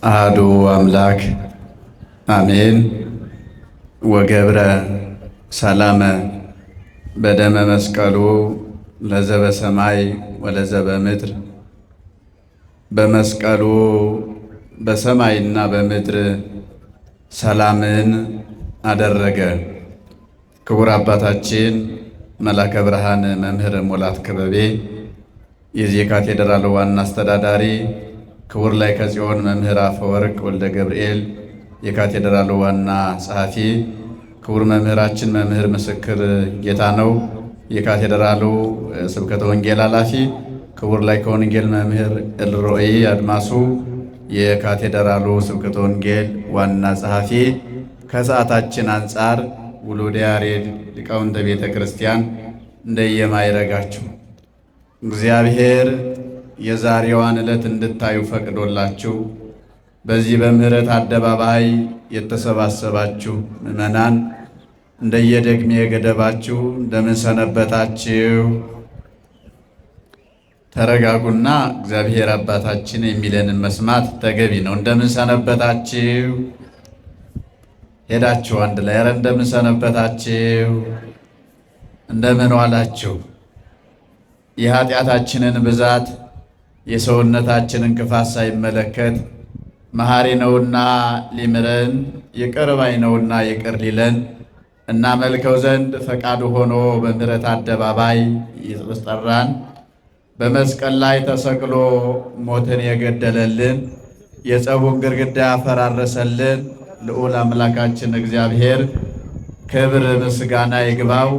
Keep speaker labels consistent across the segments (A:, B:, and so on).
A: አሐዱ አምላክ አሜን። ወገብረ ሰላመ በደመ መስቀሉ ለዘበ ሰማይ ወለዘበ ምድር። በመስቀሉ በሰማይና በምድር ሰላምን አደረገ። ክቡር አባታችን መላከ ብርሃን መምህር ሙላት ክበቤ የዚህ ካቴድራል ዋና አስተዳዳሪ፣ ክቡር ላይከ ጽዮን መምህር አፈወርቅ ወልደ ገብርኤል የካቴድራሉ ዋና ጸሐፊ፣ ክቡር መምህራችን መምህር ምስክር ጌታነው የካቴድራሉ ስብከተ ወንጌል ኃላፊ፣ ክቡር ላይከ ወንጌል መምህር ኤልሮኢ አድማሱ የካቴድራሉ ስብከተ ወንጌል ዋና ጸሐፊ፣ ከሰዓታችን አንጻር ውሉደ ያሬድ ሊቃውንተ ቤተ ክርስቲያን እንደየማይረጋችሁ እግዚአብሔር የዛሬዋን ዕለት እንድታዩ ፈቅዶላችሁ በዚህ በምህረት አደባባይ የተሰባሰባችሁ ምዕመናን እንደየደግሜ ገደባችሁ እንደምን ሰነበታችሁ? ተረጋጉና እግዚአብሔር አባታችን የሚለንን መስማት ተገቢ ነው። እንደምን ሰነበታችሁ? ሄዳችሁ አንድ ላይ ኧረ እንደምን ሰነበታችሁ? እንደምን ዋላችሁ? የኃጢአታችንን ብዛት የሰውነታችንን ክፋት ሳይመለከት መሐሪ ነውና ሊምረን ይቅር ባይ ነውና ይቅር ሊለን እናመልከው ዘንድ ፈቃዱ ሆኖ በምህረት አደባባይ ይጠራን። በመስቀል ላይ ተሰቅሎ ሞትን የገደለልን የጸቡን ግድግዳ ያፈራረሰልን ልዑል አምላካችን እግዚአብሔር ክብር ምስጋና ይግባው።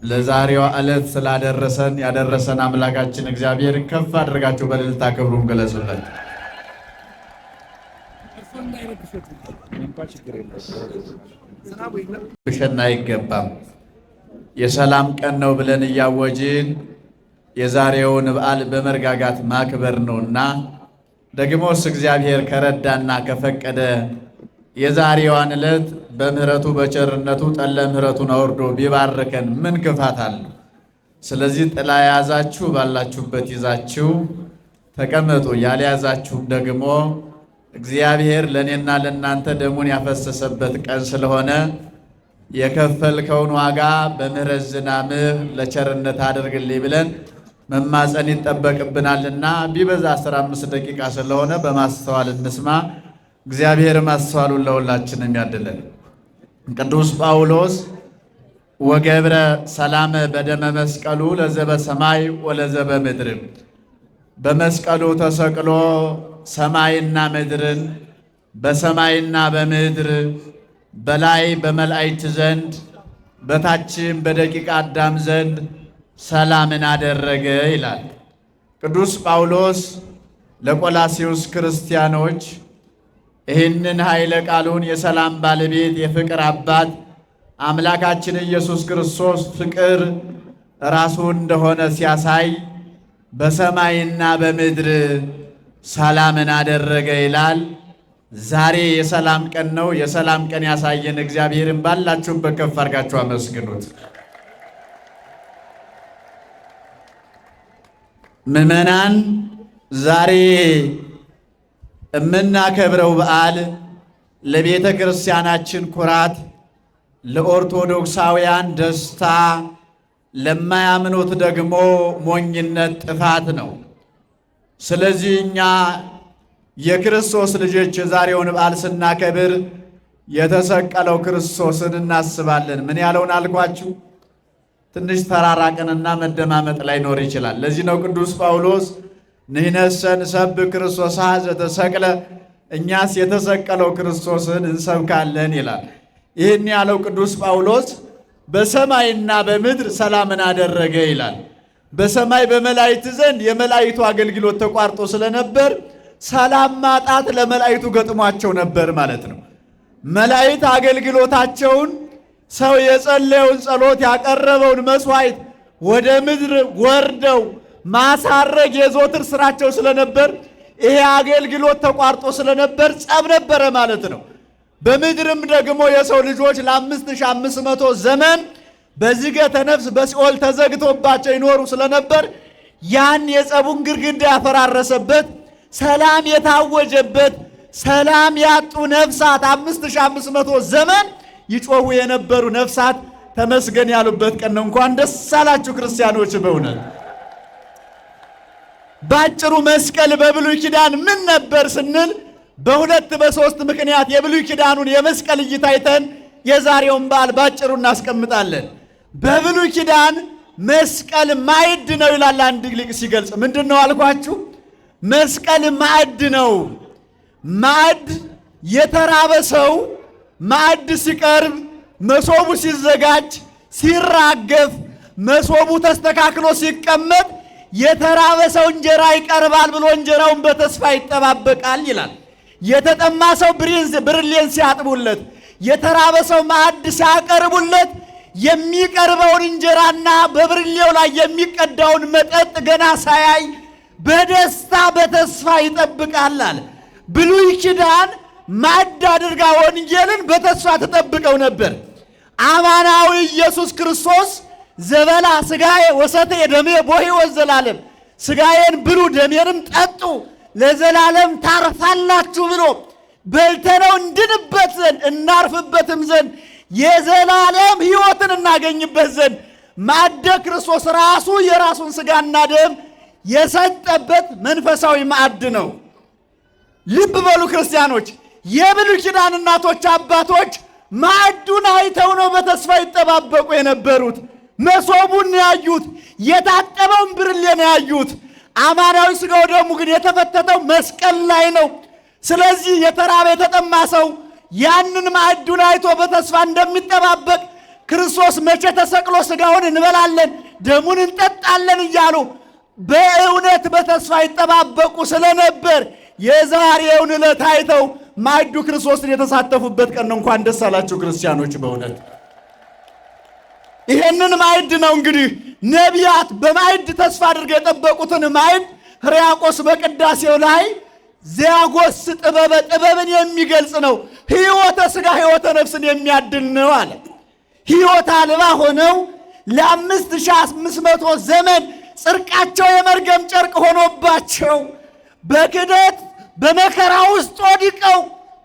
A: ለዛሬዋ ዕለት ስላደረሰን ያደረሰን አምላካችን እግዚአብሔር ከፍ አድርጋችሁ በእልልታ ክብሩን ገለጹለት። ብሸና አይገባም። የሰላም ቀን ነው ብለን እያወጅን የዛሬውን በዓል በመረጋጋት ማክበር ነውና ደግሞስ እግዚአብሔር ከረዳና ከፈቀደ የዛሬዋን ዕለት በምህረቱ በቸርነቱ ጠለ ምህረቱን አውርዶ ቢባርከን ምን ክፋት አለ? ስለዚህ ጥላ የያዛችሁ ባላችሁበት ይዛችሁ ተቀመጡ፣ ያልያዛችሁም ደግሞ እግዚአብሔር ለእኔና ለእናንተ ደሙን ያፈሰሰበት ቀን ስለሆነ የከፈልከውን ዋጋ በምህረት ዝናምህ ለቸርነት አድርግልኝ ብለን መማፀን ይጠበቅብናልና ቢበዛ 15 ደቂቃ ስለሆነ በማስተዋል እንስማ። እግዚአብሔር ማስተዋሉን ለሁላችንም ያድለን። ቅዱስ ጳውሎስ ወገብረ ሰላመ በደመ መስቀሉ ለዘበ ሰማይ ወለዘበ ምድር፣ በመስቀሉ ተሰቅሎ ሰማይና ምድርን በሰማይና በምድር በላይ በመላእክት ዘንድ በታችም በደቂቀ አዳም ዘንድ ሰላምን አደረገ ይላል ቅዱስ ጳውሎስ ለቆላስይስ ክርስቲያኖች። ይህንን ኃይለ ቃሉን የሰላም ባለቤት የፍቅር አባት አምላካችን ኢየሱስ ክርስቶስ ፍቅር ራሱ እንደሆነ ሲያሳይ በሰማይና በምድር ሰላምን አደረገ ይላል። ዛሬ የሰላም ቀን ነው። የሰላም ቀን ያሳየን እግዚአብሔርን ባላችሁበት ከፍ አድርጋችሁ አመስግኑት። ምዕመናን ዛሬ የምናከብረው በዓል ለቤተ ክርስቲያናችን ኩራት፣ ለኦርቶዶክሳውያን ደስታ፣ ለማያምኑት ደግሞ ሞኝነት፣ ጥፋት ነው። ስለዚህ እኛ የክርስቶስ ልጆች የዛሬውን በዓል ስናከብር የተሰቀለው ክርስቶስን እናስባለን። ምን ያለውን አልኳችሁ? ትንሽ ተራራቅንና መደማመጥ ላይኖር ይችላል። ለዚህ ነው ቅዱስ ጳውሎስ ንሕነሰ ንሰብክ ክርስቶስ ዘተሰቅለ፣ እኛስ የተሰቀለው ክርስቶስን እንሰብካለን ይላል። ይህን ያለው ቅዱስ ጳውሎስ በሰማይና በምድር ሰላምን አደረገ ይላል። በሰማይ በመላእክት ዘንድ የመላእክቱ አገልግሎት ተቋርጦ ስለነበር ሰላም ማጣት ለመላእክቱ ገጥሟቸው ነበር ማለት ነው። መላእክት አገልግሎታቸውን ሰው የጸለየውን ጸሎት ያቀረበውን መስዋዕት ወደ ምድር ወርደው ማሳረግ የዘወትር ስራቸው ስለነበር ይሄ አገልግሎት ተቋርጦ ስለነበር ጸብ ነበረ ማለት ነው። በምድርም ደግሞ የሰው ልጆች ለ5500 ዘመን በዝገተ ነፍስ በሲኦል ተዘግቶባቸው ይኖሩ ስለነበር ያን የጸቡን ግድግዳ ያፈራረሰበት ሰላም የታወጀበት ሰላም ያጡ ነፍሳት 5500 ዘመን ይጮሁ የነበሩ ነፍሳት ተመስገን ያሉበት ቀን ነው። እንኳን ደስ አላችሁ ክርስቲያኖች። በእውነት ባጭሩ መስቀል በብሉይ ኪዳን ምን ነበር ስንል በሁለት በሶስት ምክንያት የብሉይ ኪዳኑን የመስቀል እይታ አይተን የዛሬውን በዓል ባጭሩ እናስቀምጣለን። በብሉይ ኪዳን መስቀል ማዕድ ነው ይላል አንድ ሊቅ ሲገልጽ። ምንድነው አልኳችሁ? መስቀል ማዕድ ነው። ማዕድ የተራበ ሰው ማዕድ ሲቀርብ መሶቡ ሲዘጋጅ ሲራገፍ መሶቡ ተስተካክሎ ሲቀመጥ የተራበ ሰው እንጀራ ይቀርባል ብሎ እንጀራውን በተስፋ ይጠባበቃል ይላል። የተጠማ ሰው ብርሌን ሲያጥቡለት፣ የተራበ ሰው ማዕድ ሲያቀርቡለት የሚቀርበውን እንጀራና በብርሌው ላይ የሚቀዳውን መጠጥ ገና ሳያይ በደስታ በተስፋ ይጠብቃል አለ። ብሉይ ኪዳን ማዕድ አድርጋ ወንጌልን በተስፋ ተጠብቀው ነበር። አማናዊ ኢየሱስ ክርስቶስ ዘበላ ሥጋዬ ወሰተየ ደሜ በሕይወት ዘላለም፣ ሥጋዬን ብሉ ደሜንም ጠጡ ለዘላለም ታርፋላችሁ ብሎ በልተነው እንድንበት ዘንድ እናርፍበትም ዘንድ የዘላለም ሕይወትን እናገኝበት ዘንድ ማዕደ ክርስቶስ ራሱ የራሱን ሥጋና ደም የሰጠበት መንፈሳዊ ማዕድ ነው። ልብ በሉ ክርስቲያኖች። የብሉይ ኪዳን እናቶች አባቶች ማዕዱን አይተው ነው በተስፋ ይጠባበቁ የነበሩት። መሶቡን ያዩት፣ የታጠበውን ብርሌን ያዩት። አማናዊ ሥጋው ደሙ ግን የተፈተተው መስቀል ላይ ነው። ስለዚህ የተራበ የተጠማ ሰው ያንን ማዕዱን አይቶ በተስፋ እንደሚጠባበቅ ክርስቶስ መቼ ተሰቅሎ ሥጋውን እንበላለን ደሙን እንጠጣለን እያሉ በእውነት በተስፋ ይጠባበቁ ስለነበር የዛሬውን ዕለት አይተው ማዕዱ ክርስቶስን የተሳተፉበት ቀን ነው። እንኳን ደስ አላችሁ ክርስቲያኖች። በእውነት ይሄንን ማዕድ ነው እንግዲህ ነቢያት በማዕድ ተስፋ አድርገው የጠበቁትን ማዕድ ሕርያቆስ በቅዳሴው ላይ ዚያጎስ ጥበብን የሚገልጽ ነው። ሕይወተ ሥጋ ሕይወተ ነፍስን የሚያድል ነው አለ። ሕይወት አልባ ሆነው ለ5500 ዘመን ጽድቃቸው የመርገም ጨርቅ ሆኖባቸው በክደት በመከራ ውስጥ ወድቀው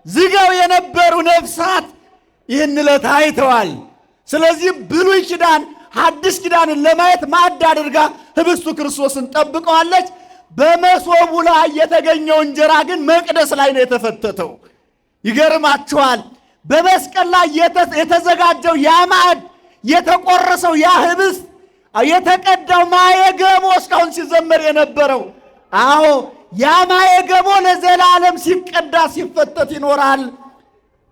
A: ዝገው የነበሩ ነፍሳት ይህን ዕለት አይተዋል። ስለዚህ ብሉይ ኪዳን ሐዲስ ኪዳንን ለማየት ማዕድ አድርጋ ህብስቱ ክርስቶስን ጠብቀዋለች። በመሶቡ ላይ የተገኘው እንጀራ ግን መቅደስ ላይ ነው የተፈተተው። ይገርማችኋል። በመስቀል ላይ የተዘጋጀው ያ ማዕድ የተቆረሰው ያ ህብስት የተቀዳው ማየገሞ እስካሁን ሲዘመር የነበረው አዎ ያ ማየገሞ ለዘላለም ሲቀዳ ሲፈተት ይኖራል።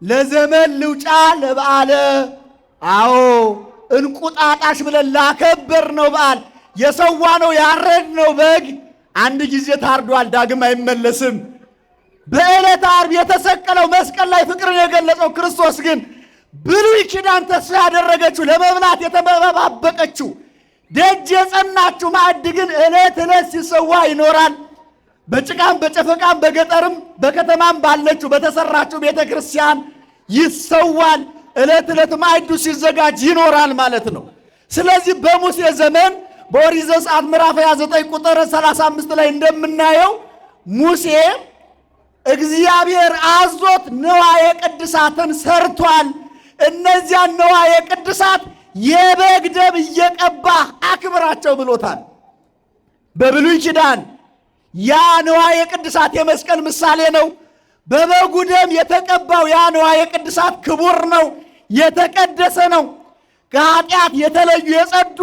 A: ለዘመን ልውጫ ለበዓለ አዎ እንቁጣጣሽ ብለን ላከበር ነው በዓል የሰዋ ነው ያረድ ነው በግ አንድ ጊዜ ታርዷል፣ ዳግም አይመለስም። በዕለተ ዓርብ የተሰቀለው መስቀል ላይ ፍቅርን የገለጸው ክርስቶስ ግን ብሉይ ኪዳን ተስፋ ያደረገችው ለመብላት የተጠባበቀችው ደጅ የጸናችው ማዕድ ግን ዕለት ዕለት ሲሰዋ ይኖራል። በጭቃም በጨፈቃም በገጠርም በከተማም ባለችው በተሰራችው ቤተ ክርስቲያን ይሰዋል። ዕለት ዕለት ማዕዱ ሲዘጋጅ ይኖራል ማለት ነው። ስለዚህ በሙሴ ዘመን በኦሪት ዘጸአት ምዕራፍ 29 ቁጥር 35 ላይ እንደምናየው ሙሴ እግዚአብሔር አዞት ንዋየ ቅድሳትን ሰርቷል። እነዚያን ንዋየ ቅድሳት የበግ ደም እየቀባ አክብራቸው ብሎታል። በብሉይ ኪዳን ያ ንዋየ ቅድሳት የመስቀል ምሳሌ ነው። በበጉ ደም የተቀባው ያ ንዋየ ቅድሳት ክቡር ነው፣ የተቀደሰ ነው። ከኃጢአት የተለዩ የጸዱ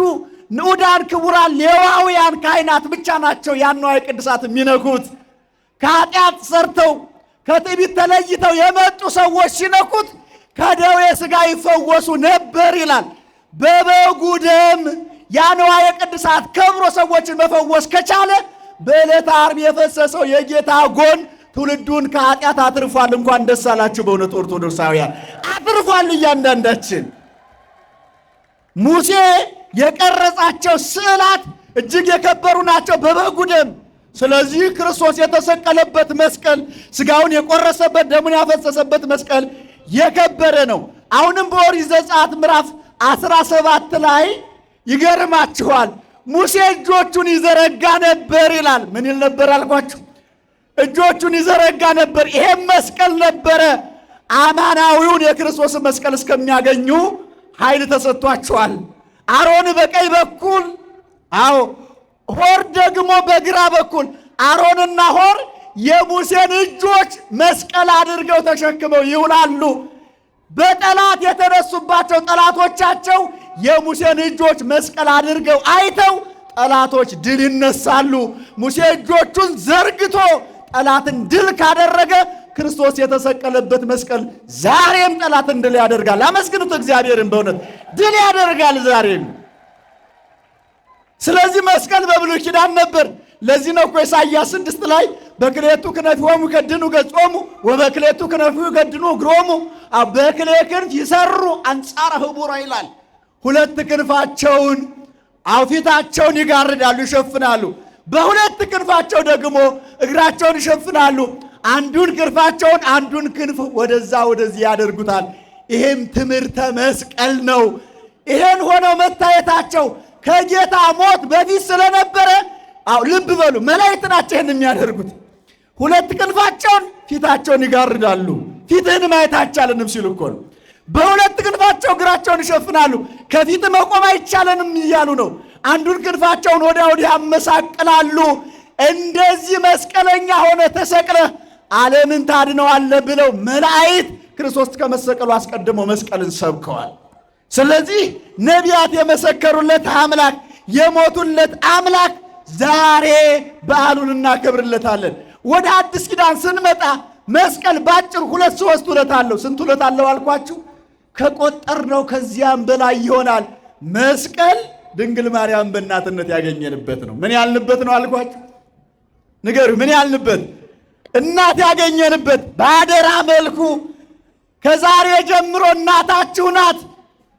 A: ንዑዳን ክቡራን ሌዋውያን ካህናት ብቻ ናቸው ያን ንዋየ ቅድሳት የሚነኩት። ከኃጢአት ሰርተው ከትዕቢት ተለይተው የመጡ ሰዎች ሲነኩት ከደዌ ሥጋ ይፈወሱ ነበር ይላል። በበጉ ደም ያ ንዋየ ቅድሳት ከብሮ ሰዎችን መፈወስ ከቻለ በዕለተ ዓርብ የፈሰሰው የጌታ ጎን ትውልዱን ከኃጢአት አትርፏል። እንኳን ደስ አላችሁ። በእውነት ኦርቶዶክሳውያን አትርፏል። እያንዳንዳችን ሙሴ የቀረጻቸው ስዕላት እጅግ የከበሩ ናቸው በበጉ ደም። ስለዚህ ክርስቶስ የተሰቀለበት መስቀል፣ ሥጋውን የቆረሰበት ደሙን ያፈሰሰበት መስቀል የከበረ ነው። አሁንም በኦሪት ዘጸአት ምዕራፍ 17 ላይ ይገርማችኋል ሙሴ እጆቹን ይዘረጋ ነበር ይላል። ምን ይል ነበር አልኳችሁ? እጆቹን ይዘረጋ ነበር። ይሄም መስቀል ነበረ። አማናዊውን የክርስቶስን መስቀል እስከሚያገኙ ኃይል ተሰጥቷቸዋል። አሮን በቀኝ በኩል ሆር ደግሞ በግራ በኩል። አሮንና ሆር የሙሴን እጆች መስቀል አድርገው ተሸክመው ይውላሉ። በጠላት የተነሱባቸው ጠላቶቻቸው የሙሴን እጆች መስቀል አድርገው አይተው ጠላቶች ድል ይነሳሉ። ሙሴ እጆቹን ዘርግቶ ጠላትን ድል ካደረገ ክርስቶስ የተሰቀለበት መስቀል ዛሬም ጠላትን ድል ያደርጋል። አመስግኑት እግዚአብሔርን። በእውነት ድል ያደርጋል ዛሬም። ስለዚህ መስቀል በብሉይ ኪዳን ነበር። ለዚህ ነው እኮ ኢሳይያስ 6 ላይ በክሌቱ ክነፊሆሙ ይከድኑ ገጾሙ ወበክሌቱ ክነፊሁ ይከድኑ እግሮሙ፣ በክሌ ክንፍ ይሰሩ አንጻረ ህቡረ ይላል። ሁለት ክንፋቸውን ፊታቸውን ይጋርዳሉ፣ ይሸፍናሉ። በሁለት ክንፋቸው ደግሞ እግራቸውን ይሸፍናሉ። አንዱን ክንፋቸውን አንዱን ክንፍ ወደዛ ወደዚህ ያደርጉታል። ይሄም ትምህርተ መስቀል ነው። ይሄን ሆነው መታየታቸው ከጌታ ሞት በፊት ስለነበረ ልብ በሉ፣ መላእክት ናቸው ይሄን የሚያደርጉት። ሁለት ክንፋቸውን ፊታቸውን ይጋርዳሉ። ፊትህን ማየት አይቻለንም ሲሉ እኮ ነው። በሁለት ክንፋቸው እግራቸውን ይሸፍናሉ። ከፊት መቆም አይቻለንም እያሉ ነው። አንዱን ክንፋቸውን ወዲያ ወዲህ ያመሳቅላሉ። እንደዚህ መስቀለኛ ሆነ ተሰቅለ ዓለምን ታድነዋለህ ብለው መላእክት ክርስቶስ ከመሰቀሉ አስቀድመው መስቀልን ሰብከዋል። ስለዚህ ነቢያት የመሰከሩለት አምላክ የሞቱለት አምላክ ዛሬ በዓሉን እናከብርለታለን። ወደ አዲስ ኪዳን ስንመጣ መስቀል ባጭር 2-3 ውለት አለው። ስንት ውለት አለው አልኳችሁ? ከቆጠርነው ከዚያም በላይ ይሆናል። መስቀል ድንግል ማርያም በእናትነት ያገኘንበት ነው። ምን ያልንበት ነው አልኳችሁ? ንገሩ። ምን ያልንበት? እናት ያገኘንበት። በአደራ መልኩ ከዛሬ ጀምሮ እናታችሁ ናት።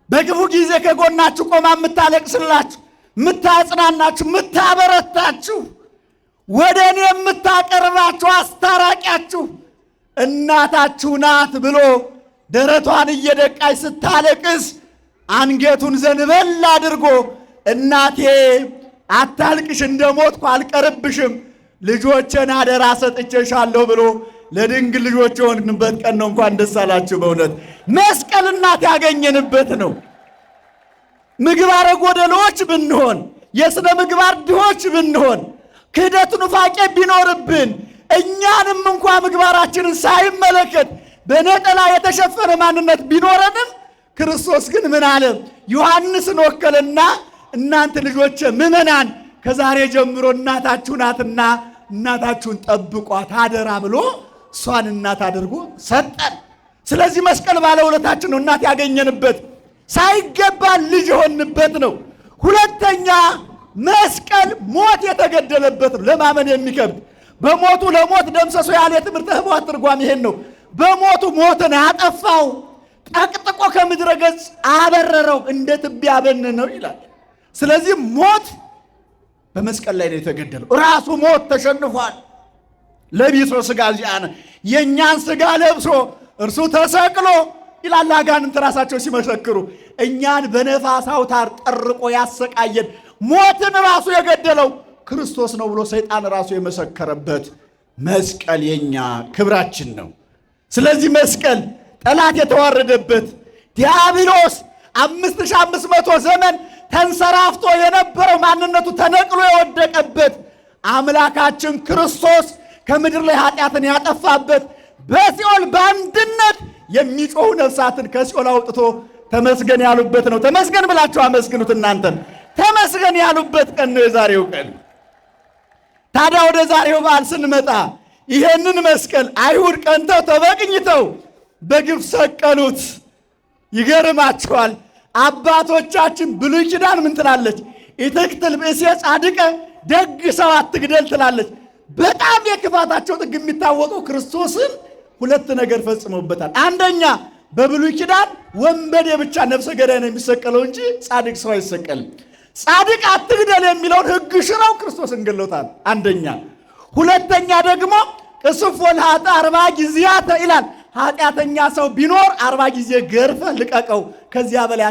A: በክፉ ጊዜ ከጎናችሁ ቆማ የምታለቅስላችሁ፣ የምታጽናናችሁ፣ የምታበረታችሁ፣ ወደ እኔ የምታቀርባችሁ አስታራቂያችሁ እናታችሁ ናት ብሎ ደረቷን እየደቃች ስታለቅስ አንገቱን ዘንበል አድርጎ እናቴ አታልቅሽ፣ እንደሞትኩ አልቀርብሽም፣ ልጆቼን አደራ ሰጥቼሻለሁ ብሎ ለድንግል ልጆች የሆንበት ቀን ነው። እንኳን ደስ አላችሁ። በእውነት መስቀል እናት ያገኘንበት ነው። ምግባረ ጎደሎች ብንሆን፣ የሥነ ምግባር ድሆች ብንሆን፣ ክህደት ኑፋቄ ቢኖርብን፣ እኛንም እንኳ ምግባራችንን ሳይመለከት በነጠላ የተሸፈነ ማንነት ቢኖረንም ክርስቶስ ግን ምን አለ? ዮሐንስን ወከለና እናንተ ልጆች ምዕመናን ከዛሬ ጀምሮ እናታችሁ ናትና እናታችሁን ጠብቋት አደራ ብሎ እሷን እናት አድርጎ ሰጠን። ስለዚህ መስቀል ባለውለታችን ነው። እናት ያገኘንበት፣ ሳይገባ ልጅ የሆንበት ነው። ሁለተኛ መስቀል ሞት የተገደለበት ነው። ለማመን የሚከብድ በሞቱ ለሞት ደምሰሶ ያለ የትምህርተ ኅቡዓት ትርጓሜ ይሄን ነው። በሞቱ ሞትን አጠፋው፣ ጠቅጥቆ ከምድረ ገጽ አበረረው፣ እንደ ትቢያ በነነው ይላል። ስለዚህ ሞት በመስቀል ላይ ነው የተገደለው። ራሱ ሞት ተሸንፏል። ለቢሶ ሥጋ ዚአነ፣ የእኛን ሥጋ ለብሶ እርሱ ተሰቅሎ ይላል አጋንንት ራሳቸው ሲመሰክሩ፣ እኛን በነፋስ አውታር ጠርቆ ያሰቃየን ሞትን ራሱ የገደለው ክርስቶስ ነው ብሎ ሰይጣን ራሱ የመሰከረበት መስቀል የኛ ክብራችን ነው። ስለዚህ መስቀል ጠላት የተዋረደበት፣ ዲያብሎስ 5500 ዘመን ተንሰራፍቶ የነበረው ማንነቱ ተነቅሎ የወደቀበት፣ አምላካችን ክርስቶስ ከምድር ላይ ኃጢአትን ያጠፋበት፣ በሲኦል በአንድነት የሚጮሁ ነፍሳትን ከሲኦል አውጥቶ ተመስገን ያሉበት ነው። ተመስገን ብላችሁ አመስግኑት። እናንተን ተመስገን ያሉበት ቀን ነው የዛሬው ቀን። ታዲያ ወደ ዛሬው በዓል ስንመጣ ይሄንን መስቀል አይሁድ ቀንተው ተበቅኝተው በግፍ ሰቀሉት። ይገርማችኋል። አባቶቻችን ብሉይ ኪዳን ምን ትላለች? ኢትቅትል ብእሴ ጻድቀ፣ ደግ ሰው አትግደል ትላለች። በጣም የክፋታቸው ጥግ የሚታወቀው ክርስቶስን ሁለት ነገር ፈጽመውበታል። አንደኛ በብሉይ ኪዳን ወንበዴ ብቻ ነፍሰ ገዳይ ነው የሚሰቀለው እንጂ ጻድቅ ሰው አይሰቀልም። ጻድቅ አትግደል የሚለውን ሕግ ሽረው ክርስቶስን ገለውታል። አንደኛ። ሁለተኛ ደግሞ ቅስፎ ለኃጥእ 40 ጊዜያት ይላል። ኃጢአተኛ ሰው ቢኖር 40 ጊዜ ገርፈ ልቀቀው፣ ከዚያ በላይ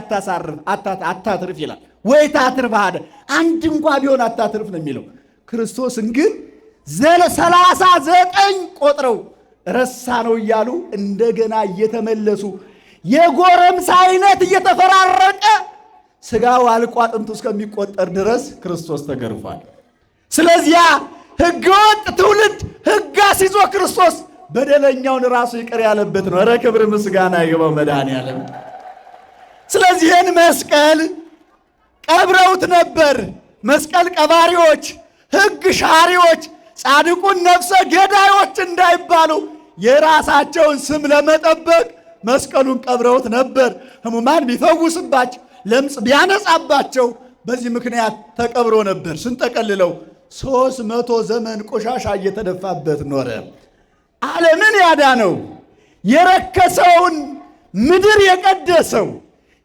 A: አታትርፍ ይላል። ወይ ታትርፍ አደ አንድ እንኳ ቢሆን አታትርፍ ነው የሚለው። ክርስቶስን ግን
B: 39 ቆጥረው ረሳ ነው እያሉ እንደገና እየተመለሱ የጎረምሳ አይነት እየተፈራረቀ ሥጋው አልቆ አጥንቱ እስከሚቆጠር ድረስ ክርስቶስ ተገርፏል። ስለዚያ ሕገወጥ ትውልድ ሕግ አስይዞ ክርስቶስ በደለኛውን ራሱ ይቅር ያለበት ነው። ኧረ ክብር ምስጋና ይግባው መድኃኔዓለም። ስለዚህ ይህን መስቀል ቀብረውት ነበር። መስቀል ቀባሪዎች፣ ሕግ ሻሪዎች፣ ጻድቁን ነፍሰ ገዳዮች እንዳይባሉ የራሳቸውን ስም ለመጠበቅ መስቀሉን ቀብረውት ነበር። ሕሙማን ቢፈውስባቸው፣ ለምጽ ቢያነጻባቸው በዚህ ምክንያት ተቀብሮ ነበር። ስንጠቀልለው 300 ዘመን ቆሻሻ እየተደፋበት ኖረ። ዓለምን ያዳነው የረከሰውን ምድር የቀደሰው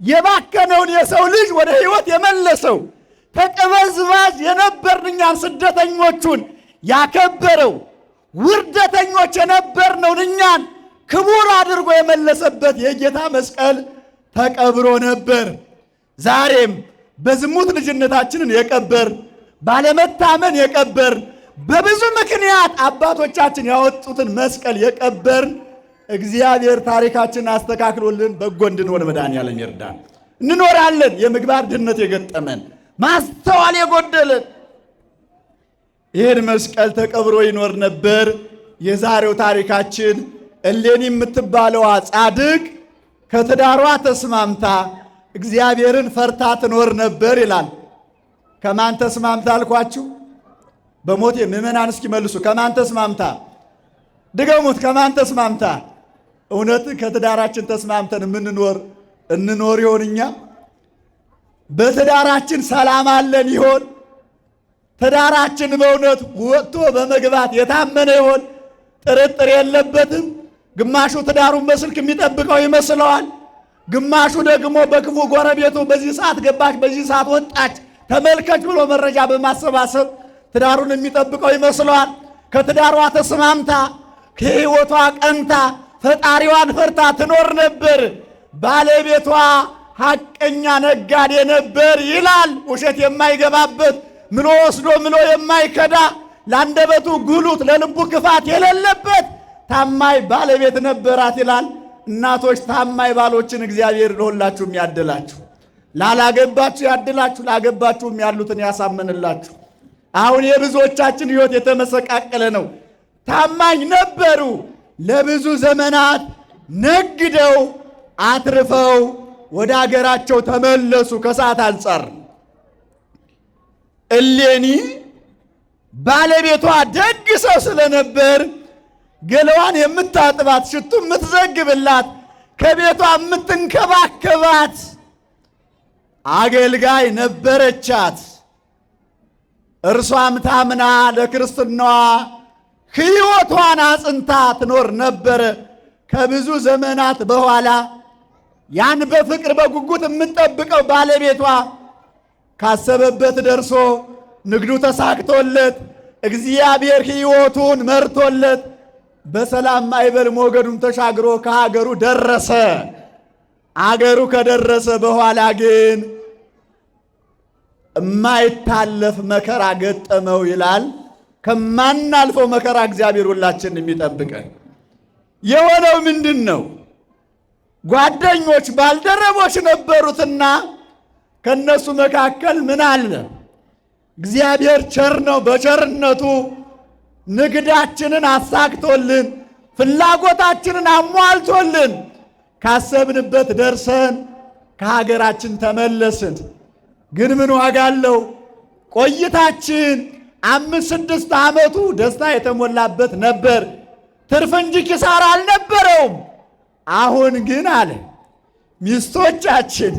B: የባከነውን የሰው ልጅ ወደ ሕይወት የመለሰው ተቀበዝባዥ የነበርን እኛን ስደተኞቹን ያከበረው ውርደተኞች የነበርነውን እኛን ክቡር አድርጎ የመለሰበት የጌታ መስቀል ተቀብሮ ነበር። ዛሬም በዝሙት ልጅነታችንን የቀበር ባለመታመን የቀበር በብዙ ምክንያት አባቶቻችን ያወጡትን መስቀል የቀበር እግዚአብሔር ታሪካችንን አስተካክሎልን በጎ እንድንሆን መድኃኔዓለም ይርዳን። እንኖራለን የምግባር ድህነት የገጠመን ማስተዋል የጎደለን ይህን መስቀል ተቀብሮ ይኖር ነበር። የዛሬው ታሪካችን እሌኒ የምትባለዋ ጻድቅ ከትዳሯ ተስማምታ እግዚአብሔርን ፈርታ ትኖር ነበር ይላል። ከማን ተስማምታ አልኳችሁ? በሞቴ ምዕመናን እስኪ መልሱ። ከማን ተስማምታ? ድገሙት። ከማን ተስማምታ? እውነት ከትዳራችን ተስማምተን እንኖር ይሆን? እኛ በትዳራችን ሰላም አለን ይሆን? ትዳራችን በእውነት ወጥቶ በመግባት የታመነ ይሆን? ጥርጥር የለበትም። ግማሹ ትዳሩን በስልክ የሚጠብቀው ይመስለዋል። ግማሹ ደግሞ በክፉ ጎረቤቱ በዚህ ሰዓት ገባች፣ በዚህ ሰዓት ወጣች፣ ተመልከች ብሎ መረጃ በማሰባሰብ ትዳሩን የሚጠብቀው ይመስለዋል። ከትዳሯ ተስማምታ ከሕይወቷ ቀንታ ፈጣሪዋን ፈርታ ትኖር ነበር። ባለቤቷ ሐቀኛ ነጋዴ ነበር ይላል። ውሸት የማይገባበት ምሎ ወስዶ ምሎ የማይከዳ ለአንደበቱ ጉሉት ለልቡ ክፋት የሌለበት ታማኝ ባለቤት ነበራት ይላል። እናቶች ታማኝ ባሎችን እግዚአብሔር ለሁላችሁም ያድላችሁ። ላላገባችሁ ያድላችሁ፣ ላገባችሁም ያሉትን ያሳምንላችሁ። አሁን የብዙዎቻችን ሕይወት የተመሰቃቀለ ነው። ታማኝ ነበሩ፣ ለብዙ ዘመናት ነግደው አትርፈው ወደ አገራቸው ተመለሱ። ከሰዓት አንጻር እሌኒ ባለቤቷ ደግ ሰው ስለነበር ገለዋን የምታጥባት ሽቱ የምትዘግብላት ከቤቷ የምትንከባከባት አገልጋይ ነበረቻት። እርሷም ታምና ለክርስትናዋ ሕይወቷን አጽንታ ትኖር ነበረ። ከብዙ ዘመናት በኋላ ያን በፍቅር በጉጉት የምትጠብቀው ባለቤቷ ካሰበበት ደርሶ ንግዱ ተሳክቶለት እግዚአብሔር ሕይወቱን መርቶለት በሰላም ማዕበል ሞገዱን ተሻግሮ ከሀገሩ ደረሰ። አገሩ ከደረሰ በኋላ ግን የማይታለፍ መከራ ገጠመው ይላል። ከማናልፈው መከራ እግዚአብሔር ሁላችንን የሚጠብቀን። የሆነው ምንድን ነው? ጓደኞች ባልደረቦች ነበሩትና ከነሱ መካከል ምን አለ? እግዚአብሔር ቸር ነው። በቸርነቱ ንግዳችንን አሳክቶልን ፍላጎታችንን አሟልቶልን ካሰብንበት ደርሰን ከሀገራችን ተመለስን። ግን ምን ዋጋ አለው? ቆይታችን 5-6 ዓመቱ ደስታ የተሞላበት ነበር። ትርፍ እንጂ ኪሳራ አልነበረውም። አሁን ግን አለ ሚስቶቻችን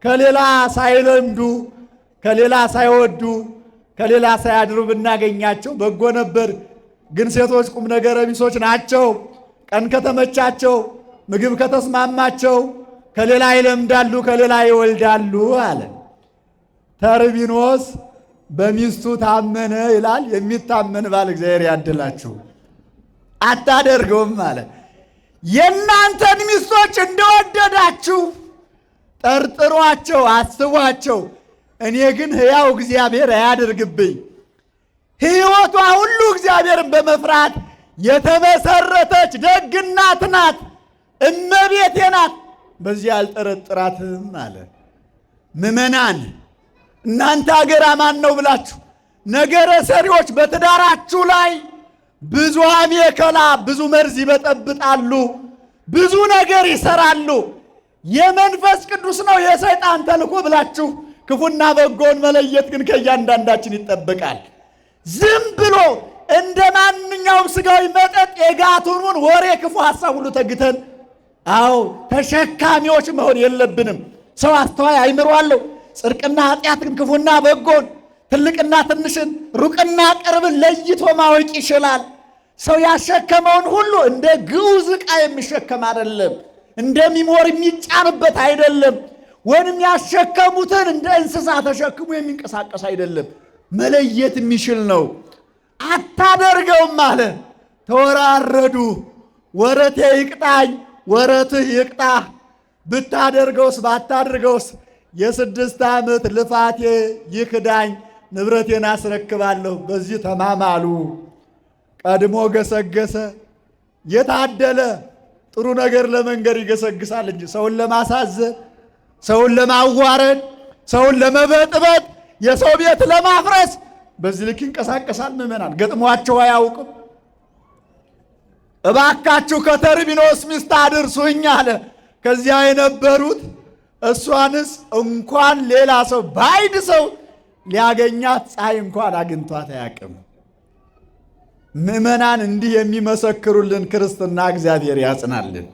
B: ከሌላ ሳይለምዱ ከሌላ ሳይወዱ ከሌላ ሳያድሩ ብናገኛቸው በጎ ነበር። ግን ሴቶች ቁም ነገረ ቢሶች ናቸው። ቀን ከተመቻቸው ምግብ ከተስማማቸው ከሌላ ይለምዳሉ፣ ከሌላ ይወልዳሉ አለ። ተርቢኖስ በሚስቱ ታመነ ይላል። የሚታመን ባል እግዚአብሔር ያድላችሁ። አታደርገውም አለ። የእናንተን ሚስቶች እንደወደዳችሁ ጠርጥሯቸው፣ አስቧቸው። እኔ ግን ሕያው እግዚአብሔር አያደርግብኝ። ሕይወቷ ሁሉ እግዚአብሔርን በመፍራት የተመሰረተች ደግ እናት ናት፣ እመቤቴ ናት። በዚህ አልጠረጥራትም አለ። ምእመናን እናንተ አገር አማን ነው ብላችሁ ነገረ ሰሪዎች በትዳራችሁ ላይ ብዙ አሜከላ ብዙ መርዝ ይበጠብጣሉ፣ ብዙ ነገር ይሰራሉ። የመንፈስ ቅዱስ ነው የሰይጣን ተልኮ ብላችሁ ክፉና በጎን መለየት ግን ከእያንዳንዳችን ይጠበቃል። ዝም ብሎ እንደ ማንኛውም ስጋዊ መጠጥ የጋቱኑን ወሬ ክፉ ሐሳብ ሁሉ ተግተን ተሸካሚዎች መሆን የለብንም። ሰው አስተዋይ አይምሮ አለው። ጽድቅና ኃጢአትን፣ ክፉና በጎን፣ ትልቅና ትንሽን፣ ሩቅና ቅርብን ለይቶ ማወቅ ይችላል። ሰው ያሸከመውን ሁሉ እንደ ግዑዝ ዕቃ የሚሸከም አይደለም። እንደሚሞር የሚጫንበት አይደለም። ወይም ያሸከሙትን እንደ እንስሳ ተሸክሞ የሚንቀሳቀስ አይደለም። መለየት የሚችል ነው። አታደርገውም አለ። ተወራረዱ። ወረቴ ይቅጣኝ፣ ወረትህ ይቅጣህ። ብታደርገውስ ባታደርገውስ የ6 ዓመት ልፋቴ ይክዳኝ፣ ንብረቴን አስረክባለሁ። በዚህ ተማማሉ። ቀድሞ ገሰገሰ። የታደለ ጥሩ ነገር ለመንገር ይገሰግሳል እንጂ ሰውን ለማሳዘን፣ ሰውን ለማዋረድ፣ ሰውን ለመበጥበጥ፣ የሰው ቤት ለማፍረስ በዚህ ልክ ይንቀሳቀሳል። ምእመናን ገጥሟቸው አያውቅም። እባካችሁ ከተርቢኖስ ሚስት አድርሱኝ አለ። ከዚያ የነበሩት እሷንስ እንኳን ሌላ ሰው ባይድ ሰው ሊያገኛት ፀሐይ እንኳን አግኝቷት አያውቅም። ምእመናን እንዲህ የሚመሰክሩልን ክርስትና እግዚአብሔር ያጽናልን።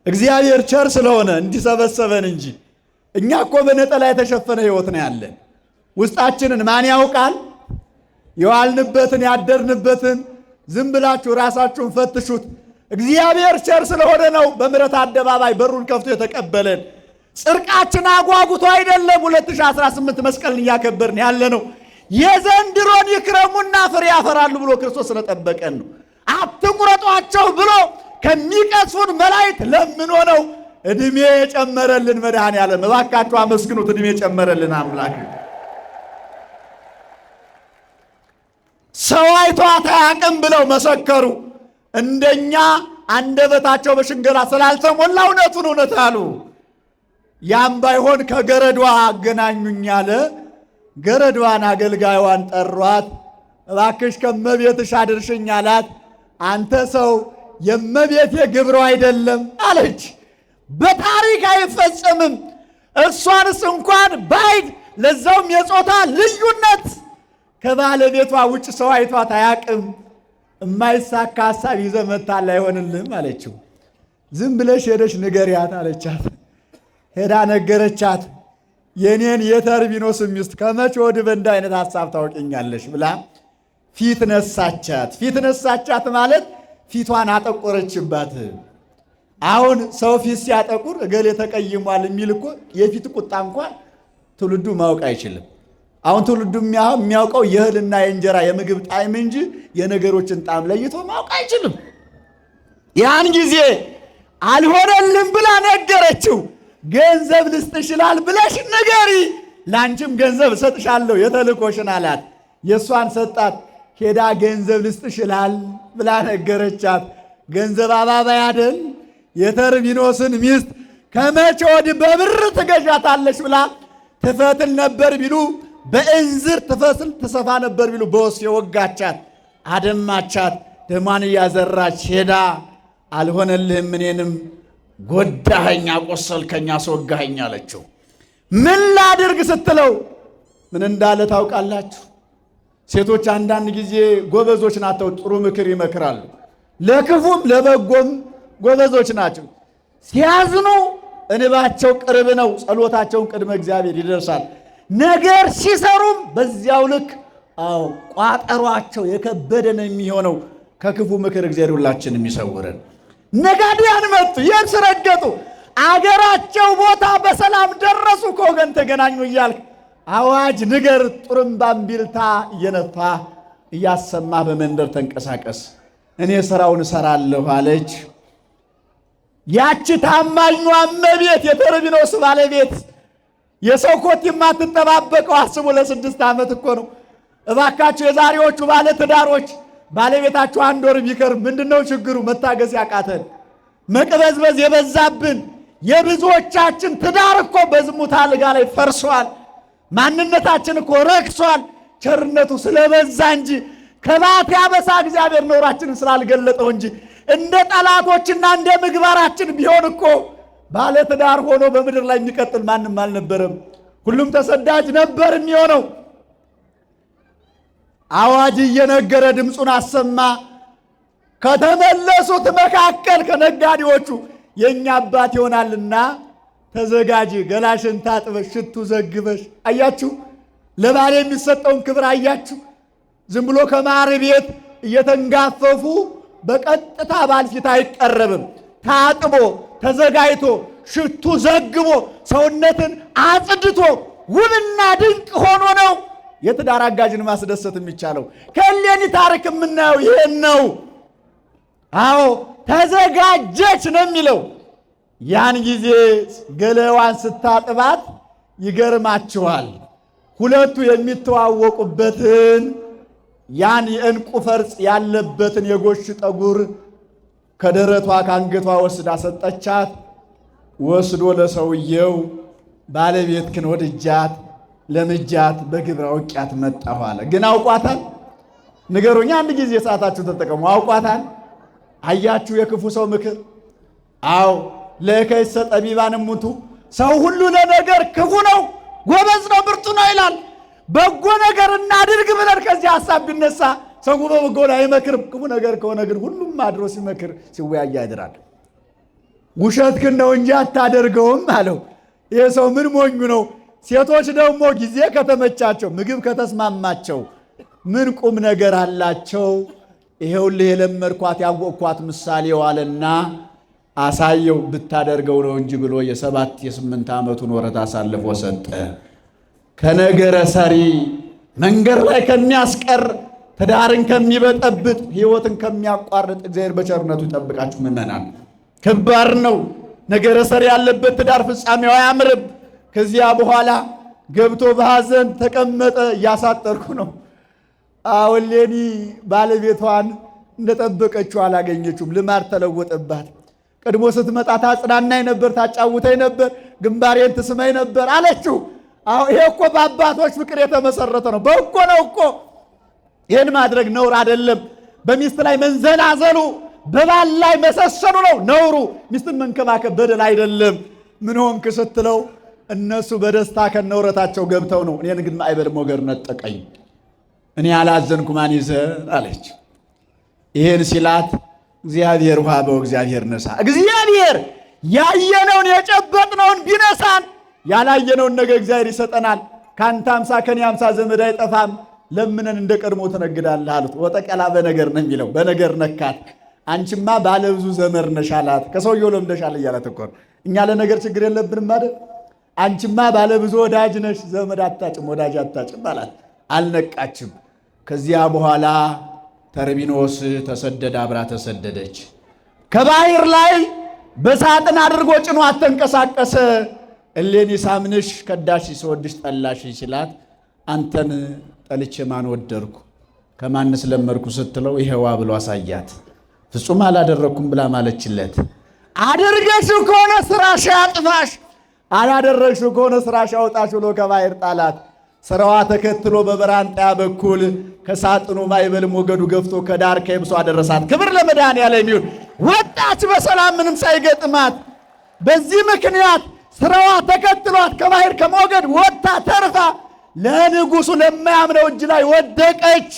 B: እግዚአብሔር ቸር ስለሆነ እንዲሰበሰበን እንጂ እኛ እኮ በነጠላ የተሸፈነ ሕይወት ነው ያለን። ውስጣችንን ማን ያውቃል? የዋልንበትን ያደርንበትን ዝም ብላችሁ ራሳችሁን ፈትሹት። እግዚአብሔር ቸር ስለሆነ ነው በምሕረት አደባባይ በሩን ከፍቶ የተቀበለን። ጽድቃችን አጓጉቶ አይደለም 2018 መስቀልን እያከበርን ያለ ነው። የዘንድሮን ይክረሙና ፍሬ ያፈራሉ ብሎ ክርስቶስ ስለጠበቀን ነው። አትቁረጧቸው ብሎ ከሚቀስፉን መላእክት ለምኖ ነው ዕድሜ የጨመረልን መድኃኔዓለም። እባካችሁ አመስግኑት፣ ዕድሜ የጨመረልን አምላክ። ሰው አይቷት አያውቅም ብለው መሰከሩ። እንደኛ አንደበታቸው በሽንገላ ስላልተሞላ እውነቱን እውነት አሉ። ያም ባይሆን ከገረዷ አገናኙኝ አለ። ገረዷን አገልጋዩዋን ጠሯት። እባክሽ ከመቤትሽ አድርሽኝ አላት። አንተ ሰው የመቤቴ ግብሮ አይደለም አለች። በታሪክ አይፈጸምም። እርሷንስ እንኳን ባይድ ለዛውም የጾታ ልዩነት ከባለቤቷ ውጭ ሰው አይቷት አያውቅም። የማይሳካ ሀሳብ ይዘህ መታል አይሆንልህም አለችው። ዝም ብለሽ ሄደሽ ንገሪያት አለቻት። ሄዳ ነገረቻት። የኔን የተርቢኖስ ሚስት ከመቼ ወዲህ በእንዲህ አይነት ሀሳብ ታውቂኛለሽ ብላ ፊት ነሳቻት። ፊት ነሳቻት ማለት ፊቷን አጠቆረችባት። አሁን ሰው ፊት ሲያጠቁር እገሌ ተቀይሟል የሚል እኮ የፊት ቁጣ እንኳን ትውልዱ ማወቅ አይችልም። አሁን ትውልዱ የሚያውቀው የእህልና የእንጀራ የምግብ ጣዕም እንጂ የነገሮችን ጣዕም ለይቶ ማወቅ አይችልም። ያን ጊዜ አልሆነልም ብላ ነገረችው። ገንዘብ ልስጥሽ ይላል ብለሽ ንገሪ፣ ላንቺም ገንዘብ እሰጥሻለሁ የተልኮሽን አላት። የእሷን ሰጣት። ሄዳ ገንዘብ ልስጥሽ ይላል ብላ ነገረቻት። ገንዘብ አባባይ አይደል? የተርቢኖስን ሚስት ከመቼ ወዲህ በብር ትገዣታለሽ ብላ ትፈትል ነበር ቢሉ በእንዝር ትፈስል ትሰፋ ነበር ቢሉ በወስፌ ወጋቻት፣ አደማቻት። ደሟን እያዘራች ሄዳ አልሆነልህም፣ እኔንም ጎዳኸኝ፣ አቆሰልከኝ፣ አስወጋኸኝ አለችው። ምን ላድርግ ስትለው ምን እንዳለ ታውቃላችሁ? ሴቶች አንዳንድ ጊዜ ጎበዞች ናቸው፣ ጥሩ ምክር ይመክራሉ። ለክፉም ለበጎም ጎበዞች ናቸው። ሲያዝኑ እንባቸው ቅርብ ነው፣ ጸሎታቸውን ቅድመ እግዚአብሔር ይደርሳል። ነገር ሲሰሩም በዚያው ልክ ቋጠሯቸው የከበደ ነው የሚሆነው። ከክፉ ምክር እግዚአብሔር ሁላችንም ይሰውረን። ነጋዴያን መጡ፣ የብስ ረገጡ፣ አገራቸው ቦታ በሰላም ደረሱ። ከወገን ተገናኙ እያልክ አዋጅ ንገር፣ ጡርምባም ቢልታ እየነፋ እያሰማ በመንደር ተንቀሳቀስ፣ እኔ ስራውን እሰራለሁ አለች። ያቺ ታማኟ እመቤት የተርቢኖስ ባለቤት የሰው ኮት የማትጠባበቀው አስቡ፣ ለ6 ዓመት እኮ ነው። እባካችሁ የዛሬዎቹ ባለ ትዳሮች ባለቤታችሁ አንድ ወር ቢቀርብ ምንድነው ችግሩ? መታገስ ያቃተን መቅበዝበዝ የበዛብን የብዙዎቻችን ትዳር እኮ በዝሙት አልጋ ላይ ፈርሷል። ማንነታችን እኮ ረክሷል። ቸርነቱ ስለበዛ እንጂ ከባት ያበሳ እግዚአብሔር ኖራችንን ስላልገለጠው እንጂ እንደ ጠላቶችና እንደ ምግባራችን ቢሆን እኮ ባለ ትዳር ሆኖ በምድር ላይ የሚቀጥል ማንም አልነበረም። ሁሉም ተሰዳጅ ነበር የሚሆነው። አዋጅ እየነገረ ድምፁን አሰማ። ከተመለሱት መካከል ከነጋዴዎቹ የኛ አባት ይሆናልና ተዘጋጂ፣ ገላሽን ታጥበሽ፣ ሽቱ ዘግበሽ። አያችሁ ለባል የሚሰጠውን ክብር አያችሁ። ዝም ብሎ ከማር ቤት እየተንጋፈፉ በቀጥታ ባል ፊት አይቀረብም። ታጥቦ ተዘጋጅቶ ሽቱ ዘግቦ ሰውነትን አጽድቶ ውብና ድንቅ ሆኖ ነው የትዳር አጋዥን ማስደሰት የሚቻለው። ከእሌኒ ታሪክ የምናየው ይሄን ነው። አዎ ተዘጋጀች ነው የሚለው። ያን ጊዜ ገለዋን ስታጥባት ይገርማችኋል። ሁለቱ የሚተዋወቁበትን ያን የዕንቁ ፈርጥ ያለበትን የጎሽ ጠጉር ከደረቷ ከአንገቷ ወስዳ ሰጠቻት። ወስዶ ለሰውየው ባለቤትክን ወድጃት ለምጃት በግብር አውቂያት መጣሁ አለ። ግን አውቋታል? ንገሩኝ። አንድ ጊዜ ሰዓታችሁ ተጠቀሙ። አውቋታል? አያችሁ የክፉ ሰው ምክር። አዎ ለከይሰ ጠቢባን እሙንቱ፣ ሰው ሁሉ ለነገር ክፉ ነው፣ ጎበዝ ነው፣ ብርቱ ነው ይላል። በጎ ነገር እናድርግ ብለን ከዚህ ሐሳብ ቢነሳ ሰው በበጎ ላይ አይመክርም። ክፉ ነገር ከሆነ ግን ሁሉም አድሮ ሲመክር ሲወያይ ያድራል። ውሸትክን ነው እንጂ አታደርገውም አለው። ይሄ ሰው ምን ሞኙ ነው? ሴቶች ደግሞ ጊዜ ከተመቻቸው ምግብ ከተስማማቸው ምን ቁም ነገር አላቸው? ይሄውልህ የለመድኳት ያወቅኳት ምሳሌው አለና አሳየው። ብታደርገው ነው እንጂ ብሎ የ7 የ8 ዓመቱን ወረት አሳልፎ ሰጠ። ከነገረ ሰሪ መንገድ ላይ ከሚያስቀር ትዳርን ከሚበጠብጥ ሕይወትን ከሚያቋርጥ እግዚአብሔር በቸርነቱ ይጠብቃችሁ። ምእመናን ከባድ ነው። ነገረ ሰሪ ያለበት ትዳር ፍጻሜው አያምርም። ከዚያ በኋላ ገብቶ በሐዘን ተቀመጠ። እያሳጠርኩ ነው። እሌኒ ባለቤቷን እንደጠበቀችው አላገኘችውም። ልማድ ተለወጠባት። ቀድሞ ስትመጣ ታጽናናኝ ነበር፣ ታጫውተኝ ነበር፣ ግንባሬን ትስመኝ ነበር አለችው። ይሄ እኮ በአባቶች ፍቅር የተመሰረተ ነው። በጎ ነው እኮ። ይህን ማድረግ ነውር አይደለም። በሚስት ላይ መንዘላዘሉ፣ በባል ላይ መሰሰኑ ነው ነውሩ። ሚስትን መንከባከብ በደል አይደለም። ምን ሆንክ ስትለው እነሱ በደስታ ከነውረታቸው ገብተው ነው። እኔን ግን ማዕበል ሞገድ ነጠቀኝ፣ እኔ ያላዘንኩ ማን ይዘን አለች። ይህን ሲላት እግዚአብሔር ውሃበው እግዚአብሔር ነሳ። እግዚአብሔር ያየነውን የጨበጥነውን ቢነሳን ያላየነውን ነገር እግዚአብሔር ይሰጠናል። ከአንተ 50 ከኔ 50 ዘመድ አይጠፋም፣ ለምነን እንደ ቀድሞ ትነግዳለህ አሉት። ወጠቀላ በነገር ነው የሚለው፣ በነገር ነካት። አንቺማ ባለብዙ ዘመድ ነሽ አላት። ከሰውየው ለምደሻል እያላት እኮ ነው። እኛ ለነገር ችግር የለብንም አይደል? አንቺማ ባለብዙ ወዳጅ ነሽ፣ ዘመድ አታጭም፣ ወዳጅ አታጭም አላት። አልነቃችም። ከዚያ በኋላ ተርቢኖስ ተሰደደ፣ አብራ ተሰደደች። ከባህር ላይ በሳጥን አድርጎ ጭኖ አተንቀሳቀሰ። እሌኒ ሳምንሽ ከዳሽ ስወድሽ ጠላሽ ሲላት አንተን ጠልቼ ማን ወደድኩ ከማንስ ለመድኩ ስትለው ይሄዋ ብሎ አሳያት። ፍጹም አላደረኩም ብላ ማለችለት። አድርገሽው ከሆነ ስራሽ ያጥፋሽ፣ አላደረግሽው ከሆነ ስራሽ ያውጣሽ ብሎ ከባህር ጣላት። ስራዋ ተከትሎ በበራንጣያ በኩል ከሳጥኑ ማዕበል ሞገዱ ገፍቶ ከዳር ከየብሷ አደረሳት። ክብር ለመድኃኔዓለም ይሁን። ወጣች በሰላም ምንም ሳይገጥማት። በዚህ ምክንያት ስራዋ ተከትሏት ከባህር ከሞገድ ወጣ ተርፋ ለንጉሱ ለማያምነው እጅ ላይ ወደቀች።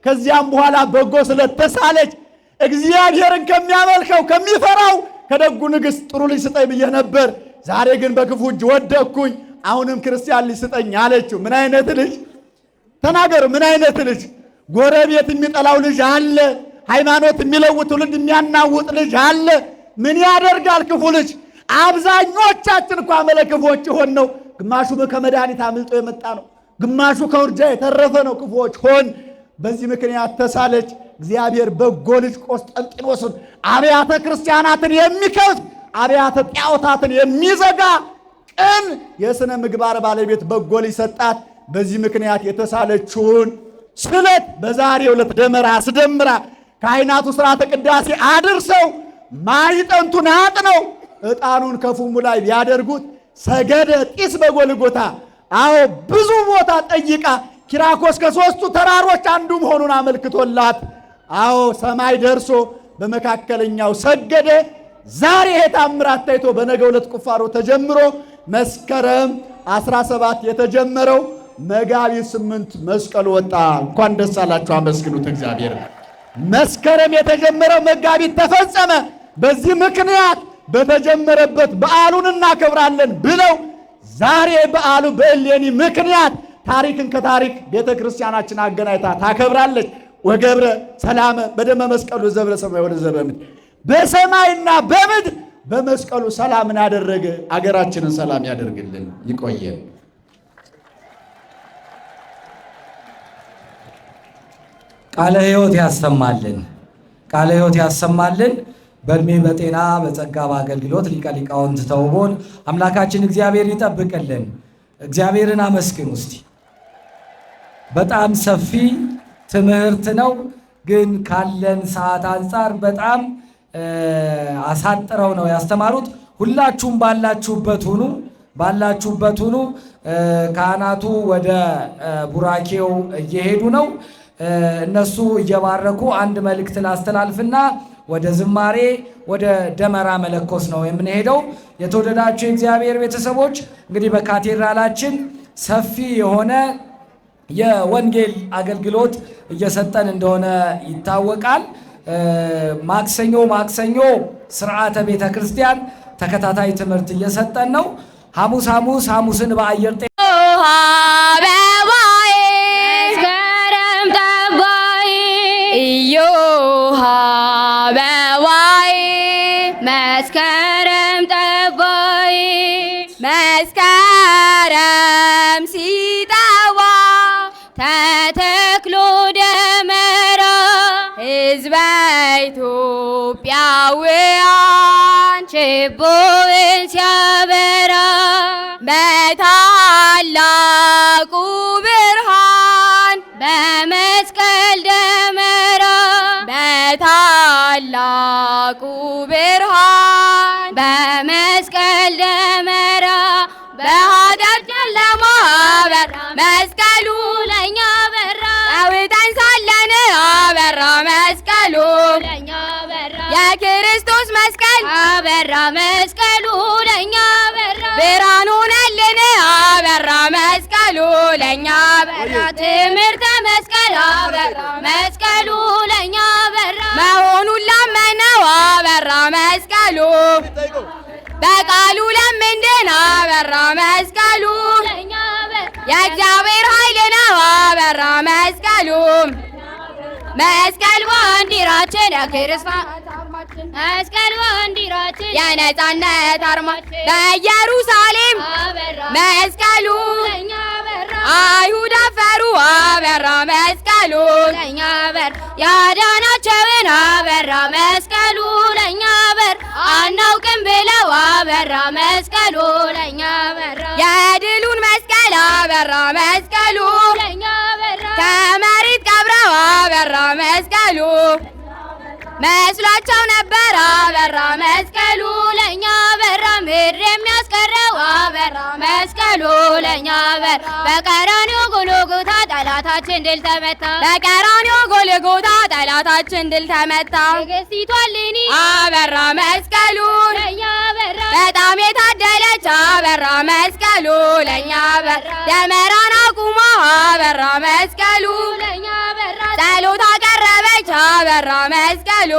B: ከዚያም በኋላ በጎ ስለተሳለች እግዚአብሔርን ከሚያመልከው ከሚፈራው ከደጉ ንግሥት ጥሩ ልጅ ስጠኝ ብዬ ነበር፣ ዛሬ ግን በክፉ እጅ ወደቅኩኝ፣ አሁንም ክርስቲያን ልጅ ስጠኝ አለችው። ምን አይነት ልጅ ተናገሩ? ምን አይነት ልጅ? ጎረቤት የሚጠላው ልጅ አለ። ሃይማኖት የሚለውጥ ትውልድ የሚያናውጥ ልጅ አለ። ምን ያደርጋል ክፉ ልጅ። አብዛኞቻችን እኮ አመለክፎች ሆን ነው። ግማሹ ከመድኃኒት አምልጦ የመጣ ነው፣ ግማሹ ከውርጃ የተረፈ ነው። ክፉዎች ሆን። በዚህ ምክንያት ተሳለች። እግዚአብሔር በጎ ልጅ ቆስጠንጢኖስን አብያተ ክርስቲያናትን የሚከፍት አብያተ ጣዖታትን የሚዘጋ ቅን የሥነ ምግባር ባለቤት በጎ ልጅ ሰጣት። በዚህ ምክንያት የተሳለችውን ስለት በዛሬው ዕለት ደመራ አስደምራ ካህናቱ ሥርዓተ ቅዳሴ አድርሰው ማዕጠንቱን አጥነው ዕጣኑን ከፉሙ ላይ ቢያደርጉት ሰገደ ጢስ በጎልጎታ። አዎ ብዙ ቦታ ጠይቃ ኪራኮስ ከሦስቱ ተራሮች አንዱ መሆኑን አመልክቶላት፣ አዎ ሰማይ ደርሶ በመካከለኛው ሰገደ። ዛሬ ይሄ ታምራት ታይቶ በነገው ዕለት ቁፋሮ ተጀምሮ መስከረም 17 የተጀመረው መጋቢት 8 መስቀሉ ወጣ። እንኳን ደስ አላችሁ፣ አመስግኑት እግዚአብሔር። መስከረም የተጀመረው መጋቢት ተፈጸመ። በዚህ ምክንያት በተጀመረበት በዓሉን እናከብራለን ብለው ዛሬ በዓሉ በእሌኒ ምክንያት ታሪክን ከታሪክ ቤተ ክርስቲያናችን አገናኝታ ታከብራለች። ወገብረ ሰላመ በደመ መስቀሉ ዘብረ ሰማይ ወደ ዘበ ምድር፣ በሰማይና በምድር በመስቀሉ ሰላምን አደረገ። አገራችንን ሰላም ያደርግልን፣ ይቆየን።
C: ቃለ ሕይወት ያሰማልን፣ ቃለ ሕይወት ያሰማልን። በእድሜ በጤና በጸጋ በአገልግሎት ሊቀ ሊቃውንት ተውቦን አምላካችን እግዚአብሔር ይጠብቅልን። እግዚአብሔርን አመስግኑ እስቲ። በጣም ሰፊ ትምህርት ነው፣ ግን ካለን ሰዓት አንጻር በጣም አሳጥረው ነው ያስተማሩት። ሁላችሁም ባላችሁበት ሁኑ፣ ባላችሁበት ሁኑ። ካህናቱ ወደ ቡራኬው እየሄዱ ነው። እነሱ እየባረኩ አንድ መልእክት ላስተላልፍና ወደ ዝማሬ ወደ ደመራ መለኮስ ነው የምንሄደው። የተወደዳችሁ የእግዚአብሔር ቤተሰቦች እንግዲህ በካቴድራላችን ሰፊ የሆነ የወንጌል አገልግሎት እየሰጠን እንደሆነ ይታወቃል። ማክሰኞ ማክሰኞ ስርዓተ ቤተ ክርስቲያን ተከታታይ ትምህርት እየሰጠን ነው። ሐሙስን በአየር
D: መስከረም ጠባይ መስከረም ሲጠባ ተተክሎ ደመራ ሕዝበ ኢትዮጵያውያን ችቦውን ሲያበራ በታላቁ ብርሃን በመስቀል ደመራ በታላቁ ብርሃን በመስቀል ደመራ በኃጢአት ጨለማ አበራ መስቀሉ ለእኛ በራ። አውጠን ሳለን አበራ መስቀሉ ለእኛ በራ። የክርስቶስ መስቀል አበራ መስቀሉ ለእኛ በራ። ብርሃን ሆነልን አበራ መስቀሉ ለእኛ በራ። ትምህርተ መስቀል አበራ መስቀሉ ለእኛ በራ። መሆኑን ላመነው አበራ መስቀሉ በቃሉ ለምንድን አበራ መስቀሉ የእግዚአብሔር ኃይል ነው አበራ መስቀሉ። መስቀል ባንዲራችን የክርስቶስ መስቀል ባንዲራችን የነጻነት አርማችን በኢየሩሳሌም መስቀሉ አይሁድ አፈሩ አበራ መስቀሉ ለእኛ በር ያዳናቸውን አበራ መስቀሉ ለእኛ በር አናውቅም ብለው አበራ መስቀሉ ለእኛ በራ። የድሉን መስቀል አበራ መስቀሉ ለእኛ በራ። ከመሬት ቀብረው አበራ መስቀሉ መስሏቸው ነበር አበራ መስቀሉ ለእኛ በራ። ምድር የሚያስቀረው አበራ መስቀሉ ለእኛ በር በቀራንዮ ጎልጎታ ጠላታችን ድል ተመታ። በቀራንዮ ጎልጎታ ጠላታችን ድል ተመታ። ንግሥቲቷ እሌኒ አበራ መስቀሉ ለእኛ በራ። በጣም የታደለች አበራ መስቀሉ ለእኛ በራ። ደመራን አቁማ አበራ መስቀሉ ለእኛ በራ። ጸሎት አቀረበች አበራ መስቀሉ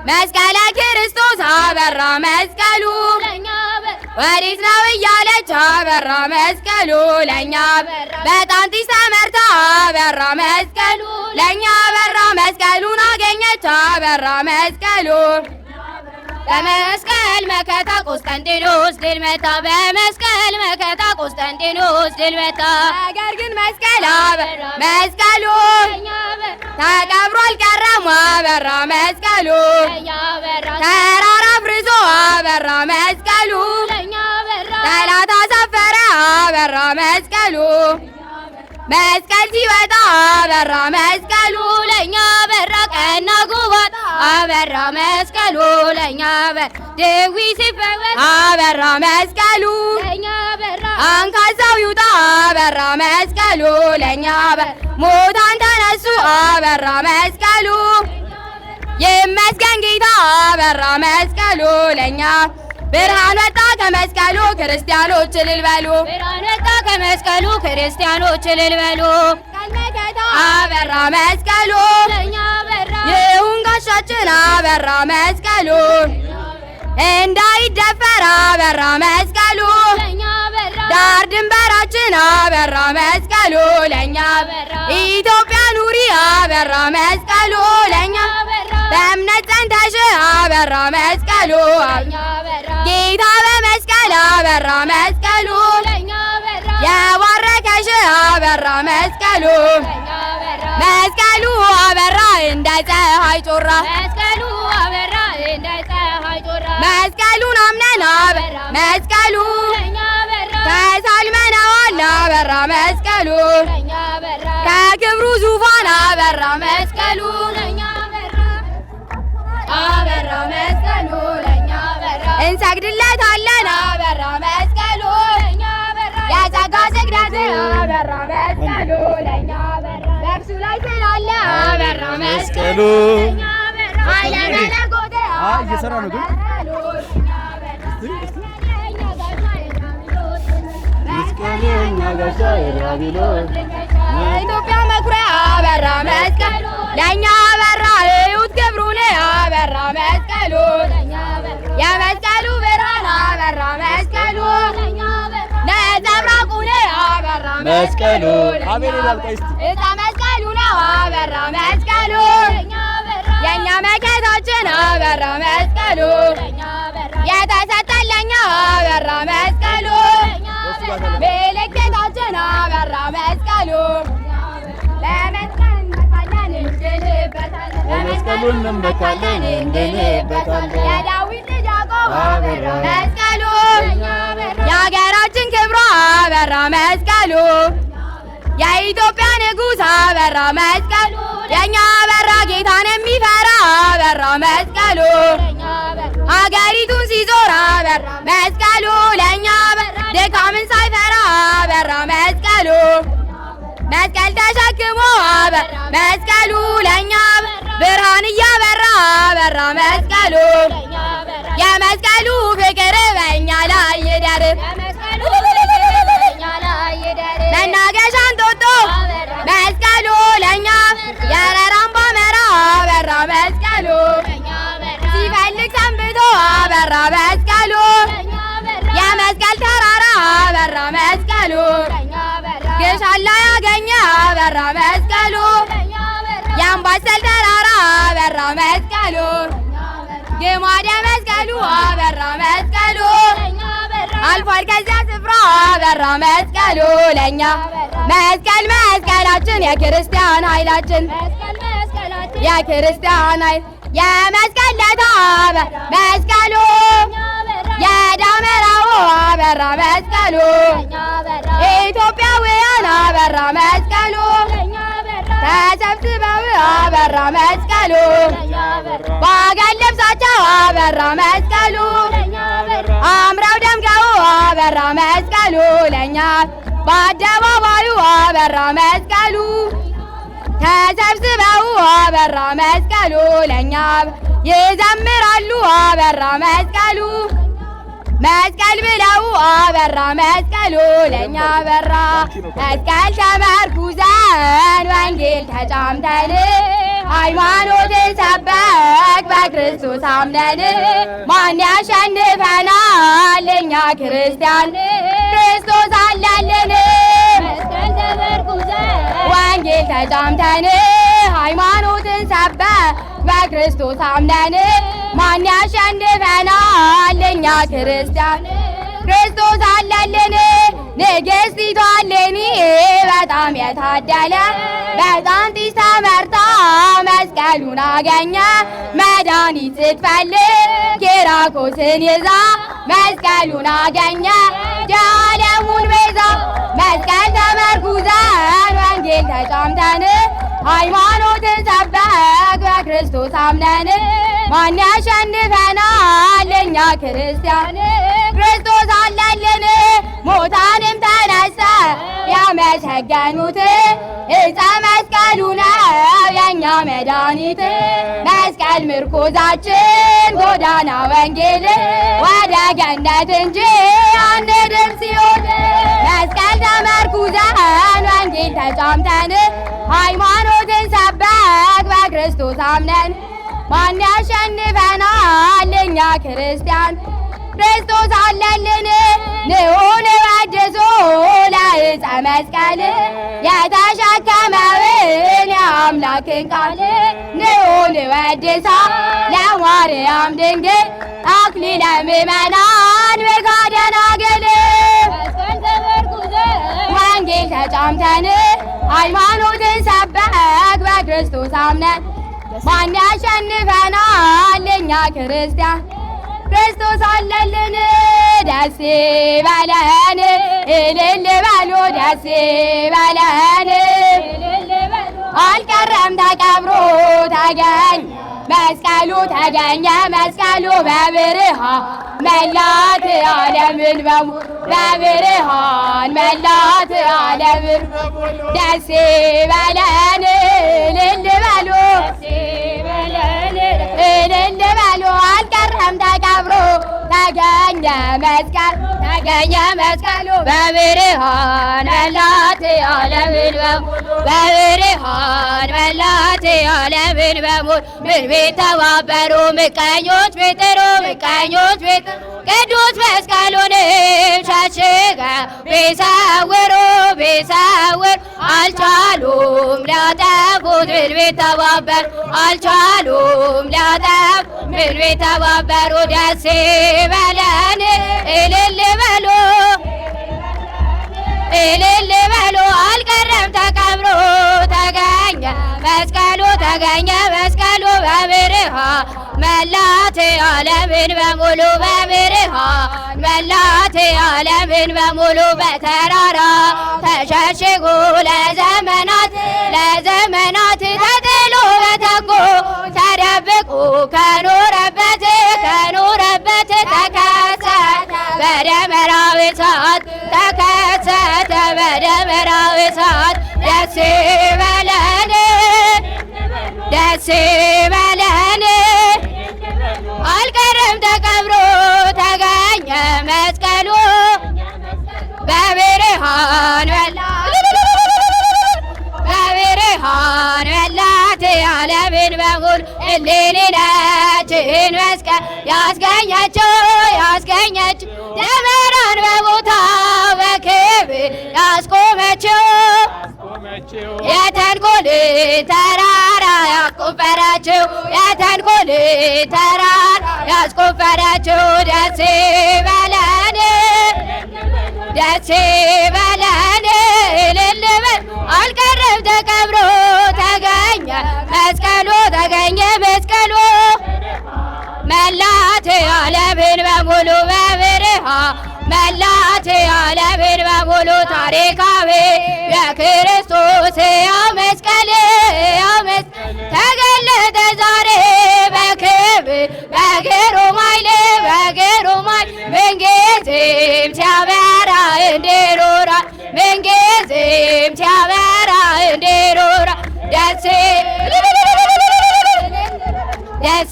D: መስቀለ ክርስቶስ አበራ መስቀሉ ለእኛ በራ። ወዴት ነው እያለች አበራ መስቀሉ ለእኛ በራ። በጣንጢስ ተመርታ አበራ መስቀሉ ለእኛ በራ። መስቀሉን አገኘች አበራ መስቀሉ በመስቀል መከታ ቆስጠንጢኖስ ድል መታ። በመስቀል መከታ ቆስጠንጢኖስ ድል መታ። ነገር ግን መስቀል አበራ መስቀሉ ተቀብሮ አልቀረም አበራ መስቀሉ ተራራ አፍርሶ አበራ መስቀሉ ጠላት አሳፈረ አበራ መስቀሉ መስቀል ሲወጣ አበራ መስቀሉ ለኛ በራ ቀና ጉባጣ አበራ መስቀሉ ለኛ በራ ደዌ ሲፈወስ አበራ መስቀሉ ለኛ በራ አንካሳው ይውጣ አበራ መስቀሉ ለኛ በራ ሙታን ተነሱ አበራ መስቀሉ ይመስገን ጌታ አበራ መስቀሉ ለኛ ብርሃን ወጣ ከመስቀሉ ክርስቲያኖች እልል በሉ ብርሃን ወጣ ከመስቀሉ ክርስቲያኖች እልል በሉ አበራ መስቀሉ ለኛ በራ ይሁን ጋሻችን አበራ መስቀሉ እንዳይደፈር አበራ መስቀሉ ለኛ በራ ዳር ድንበራችን አበራ መስቀሉ ለኛ በራ ኢትዮጵያ ኑሪ አበራ መስቀሉ ለኛ በራ በእምነት ጸንተሽ አበራ መስቀሉ ለኛ በራ ጌታ በመስቀል አበራ መስቀሉ ለኛ በራ የባረከሽ አበራ መስቀሉ ለኛ በራ መስቀሉ አበራ እንደ ፀሐይ ጮራ መስቀሉ አበራ እንደ ፀሐይ ጮራ መስቀሉን አምነን አበራ መስቀሉ ለኛ በራ ተሳልመነዋል አበራ መስቀሉ ለኛ በራ ከክብሩ ዙፋን አበራ መስቀሉ ለኛ በራ አበራ መስቀሉ ለኛ በራ እንሰግድለታለን አበራ መስቀሉ ለኛ በራ የጸጋ ስግደት አበራ መስቀሉ ለኛ በራ በእርሱ ላይ ስላለ አበራ መስቀሉ ለኛ በራ ኃይለ መለኮት
B: እየሰራ ነው ግን
D: ኢትዮጵያ መኩሪያ አበራ መስቀሉ ለኛ በራ እዩት ክብሩን አበራ መስቀሉ የመስቀሉ ብርሃን አበራ መስቀሉ ነጸብራቁን አበራ መስቀሉ እጣ መስቀሉ ነው አበራ መስቀሉ የኛ መከታችን አበራ መስቀሉ የተሰጠን ለኛ አበራ መስቀሉ ምልክታችን አበራ መስቀሉ
B: በመስቀሉ እንመካለን እንድንበታለን
D: የዳዊት ልጅ ያዕቆብ አበራ መስቀሉ የሀገራችን ክብሯ አበራ መስቀሉ የኢትዮጵያ ንጉሥ አበራ መስቀሉ የኛ አበራ ጌታን የሚፈራ አበራ መስቀሉ ሀገሪቱን ሲዞር አበራ መስቀሉ ለኛ አበራ ድካምን ሳይፈራ አበራ መስቀሉ መስቀል ተሸክሞ አበራ መስቀሉ ለኛ ብርሃን እያበራ አበራ መስቀሉ የመስቀሉ ፍቅር በእኛ ላይ ይደር መናገሻ እንጦጦ መስቀሉ ለኛ የረራምባ መራ አበራ መስቀሉ ሲፈልግ ሰንብቶ አበራ መስቀሉ የመስቀል ተራራ አበራ መስቀሉ ግሻን ላይ ያገኘ አበራ መስቀሉ የአምባሰል ተራራ አበራ መስቀሉ ግማደ መስቀሉ አበራ መስቀሉ አልፏል ከዚያ ስፍራ አበራ መስቀሉ ለኛ መስቀል መስቀላችን የክርስቲያን ኃይላችን የክርስቲያን ኃይል የመስቀል ለታ መስቀሉ የዳመራው አበራ መስቀሉ ኢትዮጵያውያን አበራ መስቀሉ ተሰብስበው አበራ መስቀሉ በአገር ልብሳቸው አበራ መስቀሉ አምረው ደምቀው አበራ መስቀሉ ለኛ በአደባባዩ አበራ መስቀሉ ተሰብስበው አበራ መስቀሉ ለኛ ይዘምራሉ አበራ መስቀሉ መስቀል ብለው አበራ መስቀሉ ለኛ በራ መስቀል ተመርኩዘን ወንጌል ተጫምተን ሃይማኖትን ሰበክ በክርስቶስ አምነን ማን ያሸንፈናል እኛ ክርስቲያን ክርስቶስ አለልን መስቀል ተመርኩዘን ወንጌል ተጫምተን ሃይማኖትን ሰበክ በክርስቶስ አምነን ማን ያሸንፈናል እኛ ክርስቲያን ክርስቶስ አለልን ንግሥቲቷ እሌኒ በጣም የታደለ በጣም ጢስ ተመርታ መስቀሉን አገኘ መድኃኒት ስትፈልግ ኪራኮስን ይዛ መስቀሉን አገኘ የዓለሙን ቤዛ መስቀል ተመርኩዘን ወንጌል ተጫምተን ሃይማኖትን ሰበክ በክርስቶስ አምነን ማን ያሸንፈናል እኛ ክርስቲያን? ክርስቶስ አለልን ሞታንም ተነሳ ያመሰገኑት ዕፀ መስቀሉ ነው የእኛ መድኃኒት። መስቀል ምርኮዛችን ጎዳና ወንጌል ወደ ገነት እንጂ አንድም ሲሆን መስቀል ተመርኩዘን ወንጌል ተጫምተን ሃይማኖትን ሰበክ በክርስቶስ አምነን ማን ያሸንፈናል እኛ ክርስቲያን? ክርስቶስ አለልን ንዑን ወድሶ ለዕፀ መስቀል የተሸከመውን የአምላክን ቃል ንዑን ወድሳ ለማርያም ድንግል አክሊለ ምእመናን በካደናግል ወንጌል ተጫምተን ሃይማኖትን ሰበክ በክርስቶስ አምነን ማን ያሸንፈናል እኛ ክርስቲያን? ክርስቶስ አለልን ደስ ይበለን እልል በሉ ደስ ይበለን። አልቀረም ተቀብሮ ተገኝ መስቀሉ ተገኘ መስቀሉ በብርሃን መላት ዓለምን በሙሉ በብርሃን መላት ዓለምን ደስ ይበለን እልል በሉ እልል በሉ። አልቀረም ተቀብሮ ተገኘ መስቀሉ በብርሃን መላት ዓለምን በሙሉ በብርሃን መላት ዓለምን በሙሉ ምን ቢተባበሩ ምቀኞች ቢጥሩ ምቀኞች ቢጥሩ ቅዱስ መስቀሉን ሸሽገው ቢሰውሩ አልቻሉም ሊያጠፉት ምን ቢተባበሩ አልቻሉም ሊያጠፉት ምን ቢተባበሩ ደስ ይበለን እልል በሉ እልል በሉ። አልቀረም ተቀብሮ ተገኘ መስቀሉ በብርሃን መላት ዓለምን በሙሉ በብርሃን መላት ዓለምን በሙሉ በተራራ ተሸሽጎ ለዘመናት ተጥሎ በተንጎ ተደብቆ ከኖረበት ተከሰተ በደመራዊ ሰዓት ተከሰተ በደመራዊ ሰዓት ደስ ይበለን ደስ ይበለን። አልቀረም ተቀብሮ ተገኘ መስቀሉ በብርሃን መላት ዓለምን በሙሉ እልልናችን መስቀል ያስገኘችው ደመራን በቦታው በክብር ያስቆመችው የተንኮል ተራራ ያስቆፈረችው የተንኮል ተራራ ያስቆፈረችው ደስ ይበለን እልል በሉ። አልቀረም ተቀብሮ ተገኘ መስቀሉ መላት ዓለምን በሙሉ በብርሃን መላት ዓለምን በሙሉ ታሪካዊ የክርስቶስ ያው መስቀል ተገለጠ ዛሬ በክብር በግሩም ኃይል ምንጊዜም ሲያበራ እንዲኖራ ምንጊዜም ሲያበራ እንዲኖራ ደስ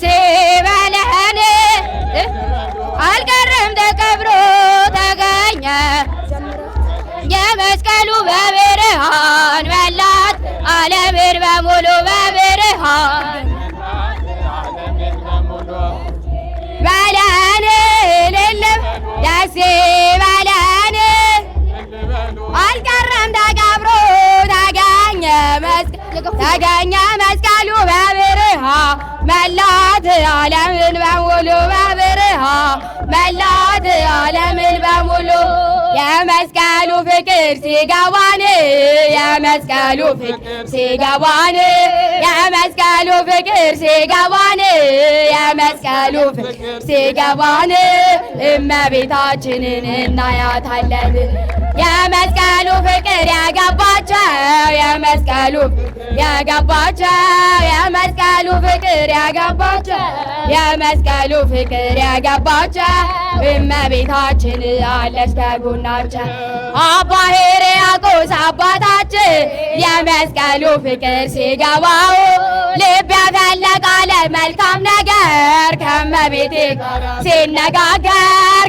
D: ይበለን አልቀረም ተቀብሮ ተገኘ የመስቀሉ በብርሃን መላት ዓለምን በሙሉ በብርሃን በለን እልል ደስ ይበለን አልቀረም ተቀብሮ ተገኘ መስቀሉ በብርሃን መላት ዓለምን በሙሉ በብርሃን መላት ዓለምን በሙሉ የመስቀሉ ፍቅር ሲገባን የመስቀሉ ፍቅር ሲገባን የመስቀሉ ፍቅር ሲገባን የመስቀሉ ፍቅር ሲገባን እመቤታችንን እናያታለን። የመስቀሉ ፍቅር ያገባቸው የመስቀሉ ያገባቸው የመስቀሉ ፍቅር ያገባቸው የመስቀሉ ፍቅር ያገባቸው እመቤታችን አለች ከጎናቸው። አባ ሕርያቆስ አባታችን የመስቀሉ ፍቅር ሲገባው ልብ ያፈለቃለ መልካም ነገር ከእመቤቴ ጋር ሲነጋገር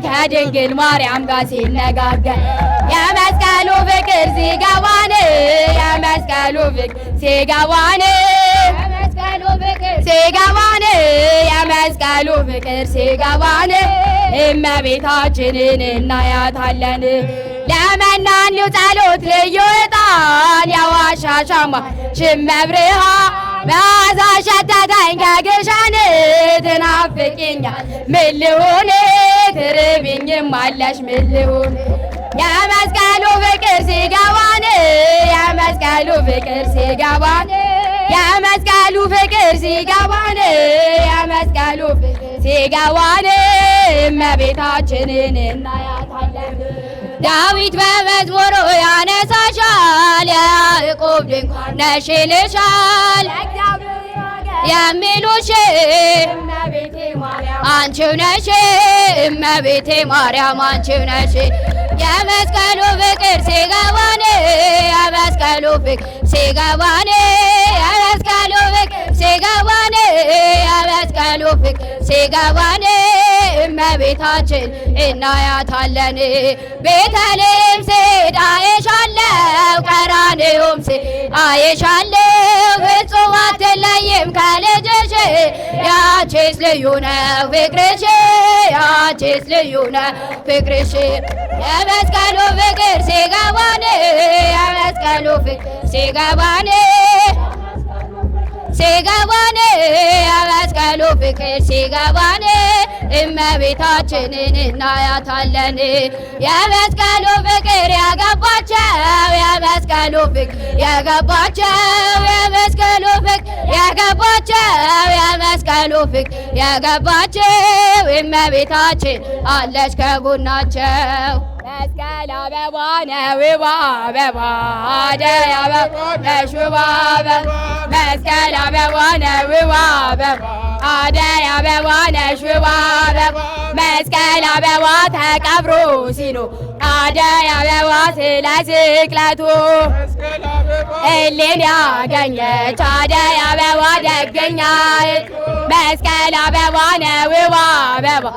D: ከድንግል ማርያም ጋር ሲነጋገር የመስቀሉ ፍቅር ሲገባን የመስቀሉ ፍቅር ሲገባን ሲገባን የመስቀሉ ፍቅር ሲገባን እመቤታችንን እናያታለን። ለመናኒው ጸሎት ልዩ ዕጣን የዋሻ ሻማ ሽመብርሃ መዓዛ ሸተተኝ ከግሸን ትናፍቂኛል ምን ልሁን ትርቢኝም አለሽ ምን ልሁን የመስቀሉ ፍቅር ሲገባን የመስቀሉ ፍቅር ሲገባን የመስቀሉ ፍቅር ሲገባን የመስቀሉ ፍቅር ሲገባን እመቤታችንን እናያታለን። ዳዊት በመዝሙሩ ያነሳሻል የያዕቆብ ድንኳን ነሽ ይልሻል የሚሉሽ እመቤቴ ማርያም አንቺው ነሽ እመቤቴ ማርያም አንቺው ነሽ። የመስቀሉ ፍቅር ሲገባን የመስቀሉ ፍቅር ሲገባን የመስቀሉ ፍቅር ሲገባን የመስቀሉ ፍቅር ሲገባን እመቤታችን እናያታለን። ቤተልሔም ስሄድ አየሻለሁ ቀራንዮም ስሄድ አየሻለሁ ፍጹም አትለይም ከልጅሽ ያንቺስ ልዩ ነው ፍቅርሽ ያንቺስ ልዩ ነው ፍቅርሽ የመስቀሉ ፍቅር ሲገባን የመስቀሉ ፍቅር ሲገባን ሲገባን የመስቀሉ ፍቅር ሲገባን እመቤታችንን እናያታለን። የመስቀሉ ፍቅር ያገባቸው የመስቀሉ ፍቅር ያገባቸው የመስቀሉ ፍቅር ያገባቸው የመስቀሉ ፍቅር ያገባቸው እመቤታችን አለች ከጎናቸው። መስቀል አበባ ነው ውብ አበባ አደይ አበባ ነሽ ውብ አበባ መስቀል አበባ ነው ውብ አበባ አደይ አበባ ነሽ ውብ አበባ መስቀል አበባ ተቀብሮ ሲኖር አደይ አበባ ስለ ስቅለቱ እሌን ያገኘች አደይ አበባ ደገኛች መስቀል አበባ ነው ውብ አበባ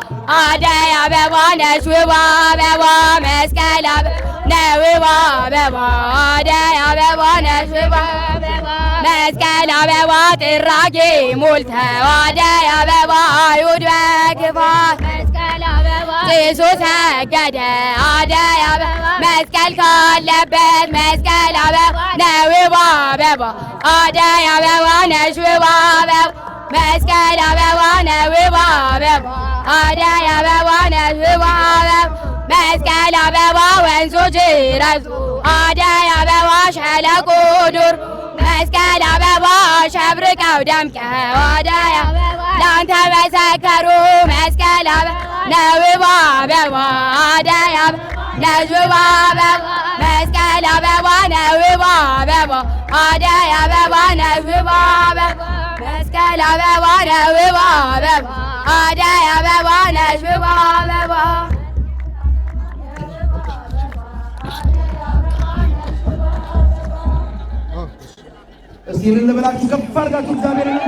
D: አደይ አበባ ነሽ ውብ አበባ መስቀል አበባ ነው ውብ አበባ አደይ አበባ ነሽ ውብ አበባ መስቀል አበባ ጥራጌ ሞልተው አደይ አበባ አይሁድ በክፋት መስቀል አበባ ጭሱ ሰገደ አደይ አበባ መስቀል ካለበት መስቀል አበባ ነው ውብ አበባ አደይ አበባ ነሽ ውብ አበባ መስቀል አበባ ነው ውብ አበባ አደይ አበባ ነሽ ውብ አበባ መስቀል አበባ ወንዙ ጅረቱ አደይ አበባ ሸለቆ ዱር መስቀል አበባ ሸብርቀው ደምቀው አደይ አበባ ላንተ መሰከሩ መስቀል አበባ ነው ውብ አበባ አደይ አበባ ነሽ ውብ አበባ መስቀል አበባ ነው ውብ አበባ አደይ አበባ ነሽ ውብ አበባ መስቀል አበባ ነው ውብ አበባ አደይ አበባ ነሽ ውብ አበባ
E: እስኪ ልብላችሁ ከፍ አድርጋችሁ እግዚአብሔርን